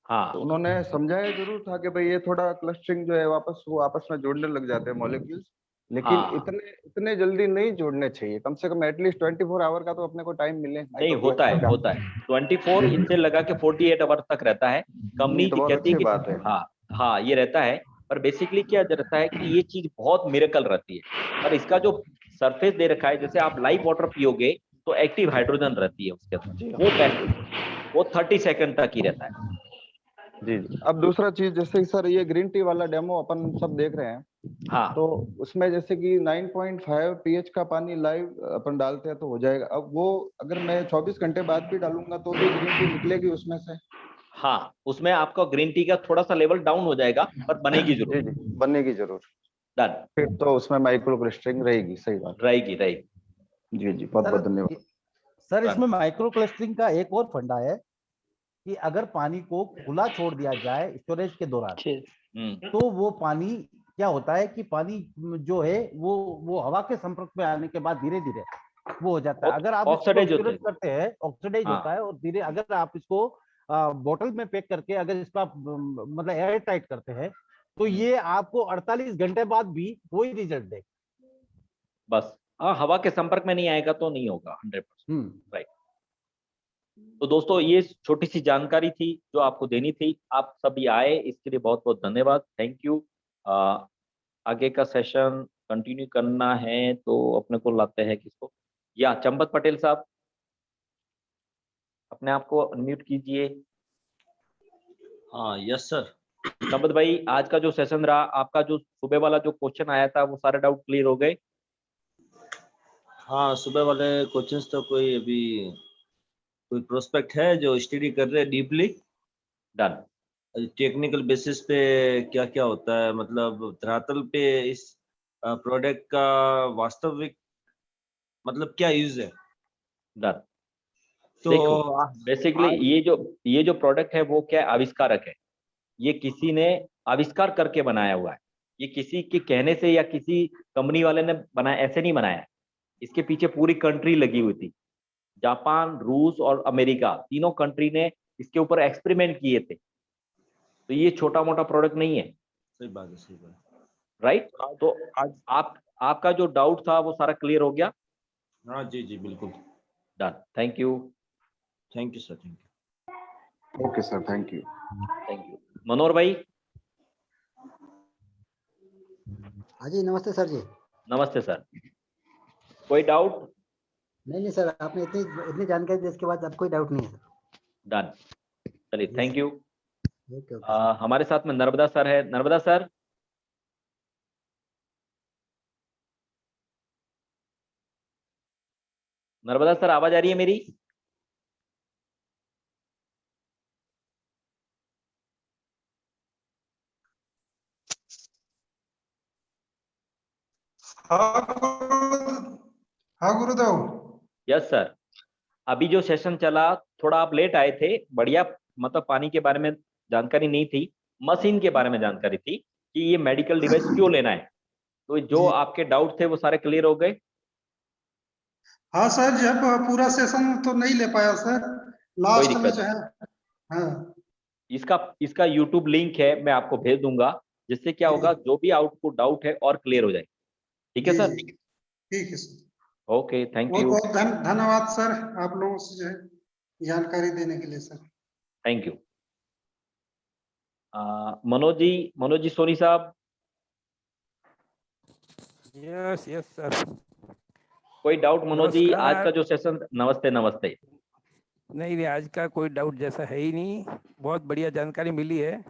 हाँ तो उन्होंने समझाया जरूर था कि भाई ये थोड़ा क्लस्टरिंग जो है वापस वो आपस में जुड़ने लग जाते हैं मॉलिक्यूल्स, लेकिन हाँ इतने इतने जल्दी नहीं जुड़ने चाहिए। कम से कम एटलीस्ट 24 आवर का तो अपने को टाइम मिले नहीं, माइक्रो होता है क्लस्टरिंग का। होता है 24 इनसे लगा के 48 आवर तक रहता है। नहीं कंपनी तो जी बहुत कहती है अच्छी कि बात है। हाँ हाँ ये रहता है, पर बेसिकली क्या रहता है कि ये चीज बहुत मिरेकल रहती है। पर इसका जो सरफेस दे रखा है, जैसे आप लाइव वाटर पियोगे तो एक्टिव हाइड्रोजन रहती है उसके अंदर, वो बेस्ट, वो 30 सेकंड तक ही रहता है। जी जी। अब दूसरा चीज, जैसे सर ये ग्रीन टी वाला डेमो अपन सब देख रहे हैं, हाँ तो उसमें जैसे कि 9.5 पीएच का पानी लाइव अपन डालते हैं तो हो जाएगा। अब वो अगर मैं 24 घंटे बाद भी डालूंगा तो भी ग्रीन टी निकलेगी उसमें से? हाँ, उसमें आपका ग्रीन टी का थोड़ा सा लेवल डाउन हो जाएगा, पर बनेगी जरूर। जी जी, बनेगी जरूर। डन, फिर तो उसमें माइक्रो क्लस्टरिंग रहेगी, सही बात। रहेगी रहेगी। जी जी, बहुत बहुत धन्यवाद। Sir done. इसमें माइक्रो क्लस्टरिंग का एक और फंडा है कि अगर पानी को खुला छोड़ दिया जाए स्टोरेज के दौरान, तो वो पानी क्या होता है कि पानी जो है वो हवा के संपर्क में आने के बाद धीरे धीरे वो हो जाता है। अगर आप इसको ऑक्सीडाइज होते स्टोरेज हैं। करते हैं, ऑक्सीडाइज हाँ होता है, और धीरे अगर आप इसको बोतल में पैक करके अगर इसका मतलब एयर टाइट करते हैं, तो ये आपको 48 घंटे बाद भी वही रिजल्ट देगा। बस, हाँ हवा के संपर्क में नहीं आएगा तो नहीं होगा 100%, राइट। तो दोस्तों ये छोटी सी जानकारी थी जो आपको देनी थी, आप सभी आए इसके लिए बहुत बहुत धन्यवाद, थैंक यू। आगे का सेशन कंटिन्यू करना है तो अपने को लाते हैं किसको, या चंपत पटेल साहब अपने आप को अनम्यूट कीजिए। हाँ यस सर। चंपत भाई, आज का जो सेशन रहा, आपका जो सुबह वाला जो क्वेश्चन आया था वो सारे डाउट क्लियर हो गए? हाँ सुबह वाले क्वेश्चंस तो कोई अभी कोई प्रोस्पेक्ट है जो स्टडी कर रहे हैं डीपली। डन। टेक्निकल बेसिस पे क्या क्या होता है, मतलब धरातल पे इस प्रोडक्ट का वास्तविक मतलब क्या यूज है। डन। तो देखो बेसिकली आज ये जो प्रोडक्ट है वो क्या आविष्कारक है, ये किसी ने आविष्कार करके बनाया हुआ है, ये किसी के कहने से या किसी कंपनी वाले ने बनाया, ऐसे नहीं बनाया। इसके पीछे पूरी कंट्री लगी हुई थी, जापान, रूस और अमेरिका, तीनों कंट्री ने इसके ऊपर एक्सपेरिमेंट किए थे। तो ये छोटा मोटा प्रोडक्ट नहीं है, सही बात है, सही बात है। राइट। तो आज आपका जो डाउट था वो सारा क्लियर हो गया? हाँ जी जी बिल्कुल। Done, thank you. Thank you sir, thank you. Okay sir, thank you. Thank you. Manohar भाई। हाँ जी, नमस्ते सर जी। नमस्ते सर, कोई डाउट? नहीं सर, आपने इतनी इतनी जानकारी दी, इसके बाद अब कोई डाउट नहीं है सर। डन, चलिए thank you. Okay okay sir. हमारे साथ में नर्मदा सर है। नर्मदा सर, नर्मदा सर आवाज आ रही है मेरी? हाँ गुरुदेव। Yes sir. अभी जो सेशन चला, थोड़ा आप लेट आए थे, बढ़िया, मतलब पानी के बारे में जानकारी नहीं थी, मशीन के बारे में जानकारी थी कि ये मेडिकल डिवाइस क्यों लेना है। तो जो जी। आपके डाउट थे वो सारे क्लियर हो गए? हाँ सर, जब पूरा सेशन तो नहीं ले पाया सर, कोई लास्ट में दिक्कत जो नहीं, है। हाँ इसका यूट्यूब लिंक है, मैं आपको भेज दूंगा, जिससे क्या होगा जी जो भी आपको डाउट है और क्लियर हो जाए। ठीक है जी सर? जी, ठीक है सर। ओके, थैंक बहुत यू। बहुत धन्यवाद सर, आप लोगों से जो है जानकारी देने के लिए sir. Thank you. Manoj ji Soni साहब। Yes yes sir. कोई डाउट मनोज जी? नमस्कार। आज का जो सेशन, नमस्ते नमस्ते। नहीं नहीं, आज का कोई डाउट जैसा है ही नहीं, बहुत बढ़िया जानकारी मिली है।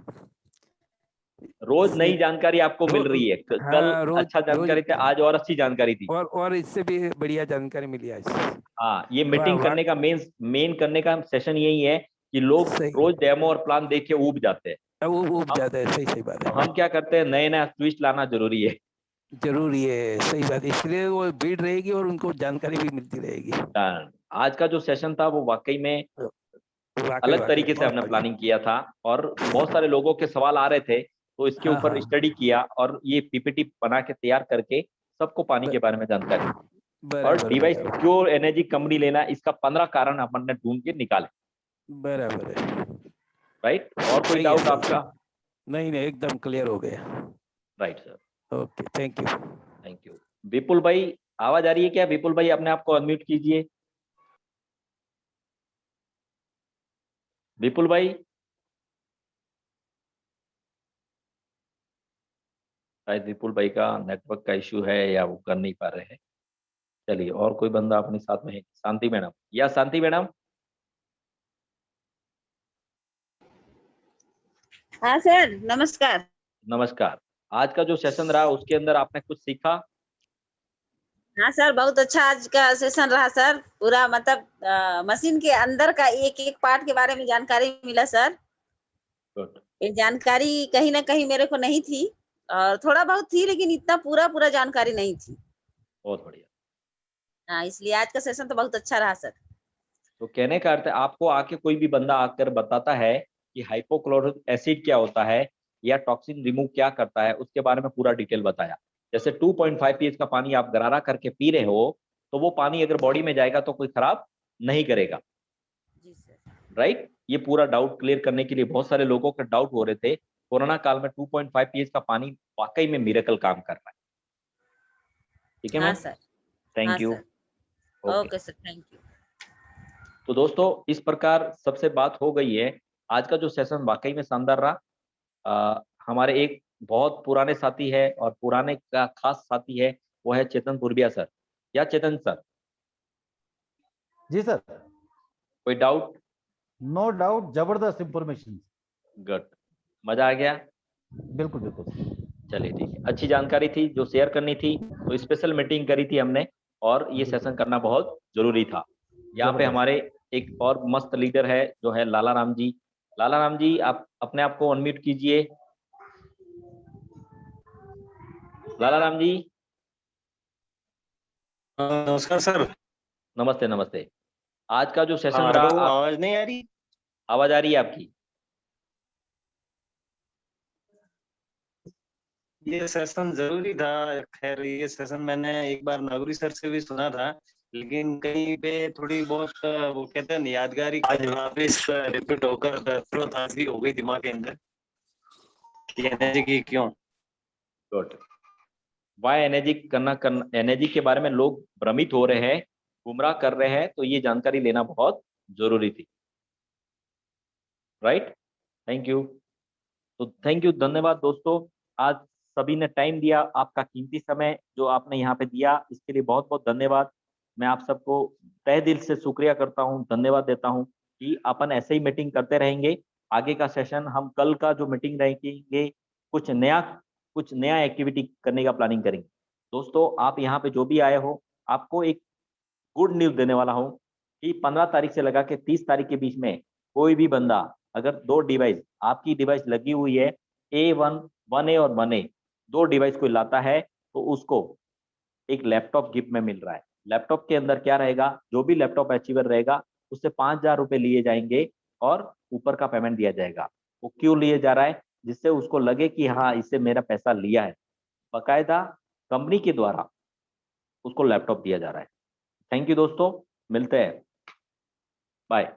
रोज इससे नई जानकारी आपको मिल रही है। कल हाँ, रोज अच्छा जानकारी थी, आज और अच्छी जानकारी थी। और इससे भी बढ़िया जानकारी मिली आज। हाँ, ये वाह मीटिंग वाह, करने का मेन करने का सेशन यही है कि लोग सही। रोज डेमो और प्लान देख के ऊब जाते हैं। वो उब हम जाता है, सही सही बात है। हम क्या करते हैं, नए नया ट्विस्ट लाना जरूरी है। जरूरी है, सही बात है, इसलिए वो भीड़ रहेगी और उनको जानकारी भी मिलती रहेगी। आज का जो सेशन था वो वाकई में वाकई अलग वाकई तरीके से बहुत हमने बढ़िया। प्लानिंग किया था और बहुत सारे लोगों के सवाल आ रहे थे, तो इसके हाँ ऊपर हाँ, स्टडी किया और ये पीपीटी बना के तैयार करके सबको पानी के बारे में जानकारी दी। और बराबर डिवाइस बराबर क्यों एनर्जी कंपनी लेना, इसका 15 कारण अपन ने ढूंढ के निकाले। बराबर है। राइट, और कोई सही है, डाउट सही आपका? है। नहीं नहीं, एकदम क्लियर हो गया। Right sir, okay, thank you. Thank you. Vipul भाई, आवाज आ रही है क्या? विपुल भाई अपने आप को अनम्यूट कीजिए। विपुल भाई, शायद विपुल भाई का नेटवर्क का इश्यू है या वो कर नहीं पा रहे हैं। चलिए, और कोई बंदा अपने साथ में है? शांति मैडम, या शांति मैडम? हाँ सर, नमस्कार। नमस्कार। आज का जो सेशन रहा उसके अंदर आपने कुछ सीखा? हाँ सर, बहुत अच्छा आज का सेशन रहा सर। पूरा मतलब मशीन के अंदर का एक एक पार्ट के बारे में जानकारी मिला सर। गुड, ये जानकारी कहीं ना कहीं मेरे को नहीं थी, और थोड़ा बहुत थी, लेकिन इतना पूरा पूरा जानकारी नहीं थी। बहुत बढ़िया। हाँ, इसलिए आज का सेशन तो बहुत अच्छा रहा सर। तो कहने का अर्थ है, आपको आके कोई भी बंदा आकर बताता है कि हाइपोक्लोरिक एसिड क्या होता है या टॉक्सिन रिमूव क्या करता है, उसके बारे में पूरा डिटेल बताया। जैसे 2.5 pH का पानी आप गरारा करके पी रहे हो, तो वो पानी अगर बॉडी में जाएगा तो कोई खराब नहीं करेगा। जी सर। राइट, ये पूरा डाउट क्लियर करने के लिए बहुत सारे लोगों के डाउट हो रहे थे। कोरोना काल में 2.5 pH का पानी वाकई में मिरेकल काम कर रहा है। ठीक है हाँ मैम, सर। हाँ thank you. Sir. Okay, okay sir, thank you. तो दोस्तों इस प्रकार सबसे बात हो गई है। आज का जो सेशन वाकई में शानदार रहा। हमारे एक बहुत पुराने साथी है और पुराने का खास साथी है, वो है चेतन पूर्विया सर। या चेतन सर, जी सर। कोई डाउट? नो डाउट, जबरदस्त इंफॉर्मेशन। गुड, मजा आ गया। बिल्कुल बिल्कुल। चलिए ठीक है, अच्छी जानकारी थी जो शेयर करनी थी, तो स्पेशल मीटिंग करी थी हमने और ये सेशन करना बहुत जरूरी था। यहाँ पे जबरदस्त। हमारे एक और मस्त लीडर है जो है लाला राम जी। लाला राम जी, आप अपने आप को अनम्यूट कीजिए। लाला राम जी, नमस्कार सर। नमस्ते नमस्ते। आज का जो सेशन हाँ, रहा, हेलो, आप आवाज नहीं आ रही? आवाज आ रही है आपकी? ये सेशन जरूरी था। खैर, ये सेशन मैंने एक बार नागुरी सर से भी सुना था, लेकिन कहीं पे थोड़ी बहुत वो कहते हैं ना, यादगारी आज वापिस रिपीट होकर ताजगी हो गई दिमाग के अंदर कि एनर्जी की क्यों। गुड। वाई एनर्जी एनर्जी के बारे में लोग भ्रमित हो रहे हैं, गुमराह कर रहे हैं, तो ये जानकारी लेना बहुत जरूरी थी। Right, thank you. तो थैंक यू, धन्यवाद दोस्तों। आज सभी ने टाइम दिया, आपका कीमती समय जो आपने यहाँ पे दिया, इसके लिए बहुत बहुत धन्यवाद। मैं आप सबको तहे दिल से शुक्रिया करता हूँ, धन्यवाद देता हूँ कि अपन ऐसे ही मीटिंग करते रहेंगे। आगे का सेशन हम कल का जो मीटिंग रहेंगे, कुछ नया एक्टिविटी करने का प्लानिंग करेंगे। दोस्तों, आप यहाँ पे जो भी आए हो, आपको एक गुड न्यूज देने वाला हूँ कि 15 तारीख से लगा के 30 तारीख के बीच में कोई भी बंदा अगर 2 डिवाइस, आपकी डिवाइस लगी हुई है A1 1A और 1A, 2 डिवाइस कोई लाता है तो उसको एक लैपटॉप गिफ्ट में मिल रहा है। लैपटॉप के अंदर क्या रहेगा, जो भी लैपटॉप अचीवर रहेगा उससे 5,000 रुपए लिए जाएंगे और ऊपर का पेमेंट दिया जाएगा। वो क्यों लिए जा रहा है? जिससे उसको लगे कि हाँ, इससे मेरा पैसा लिया है, बकायदा कंपनी के द्वारा उसको लैपटॉप दिया जा रहा है। थैंक यू दोस्तों, मिलते हैं, बाय।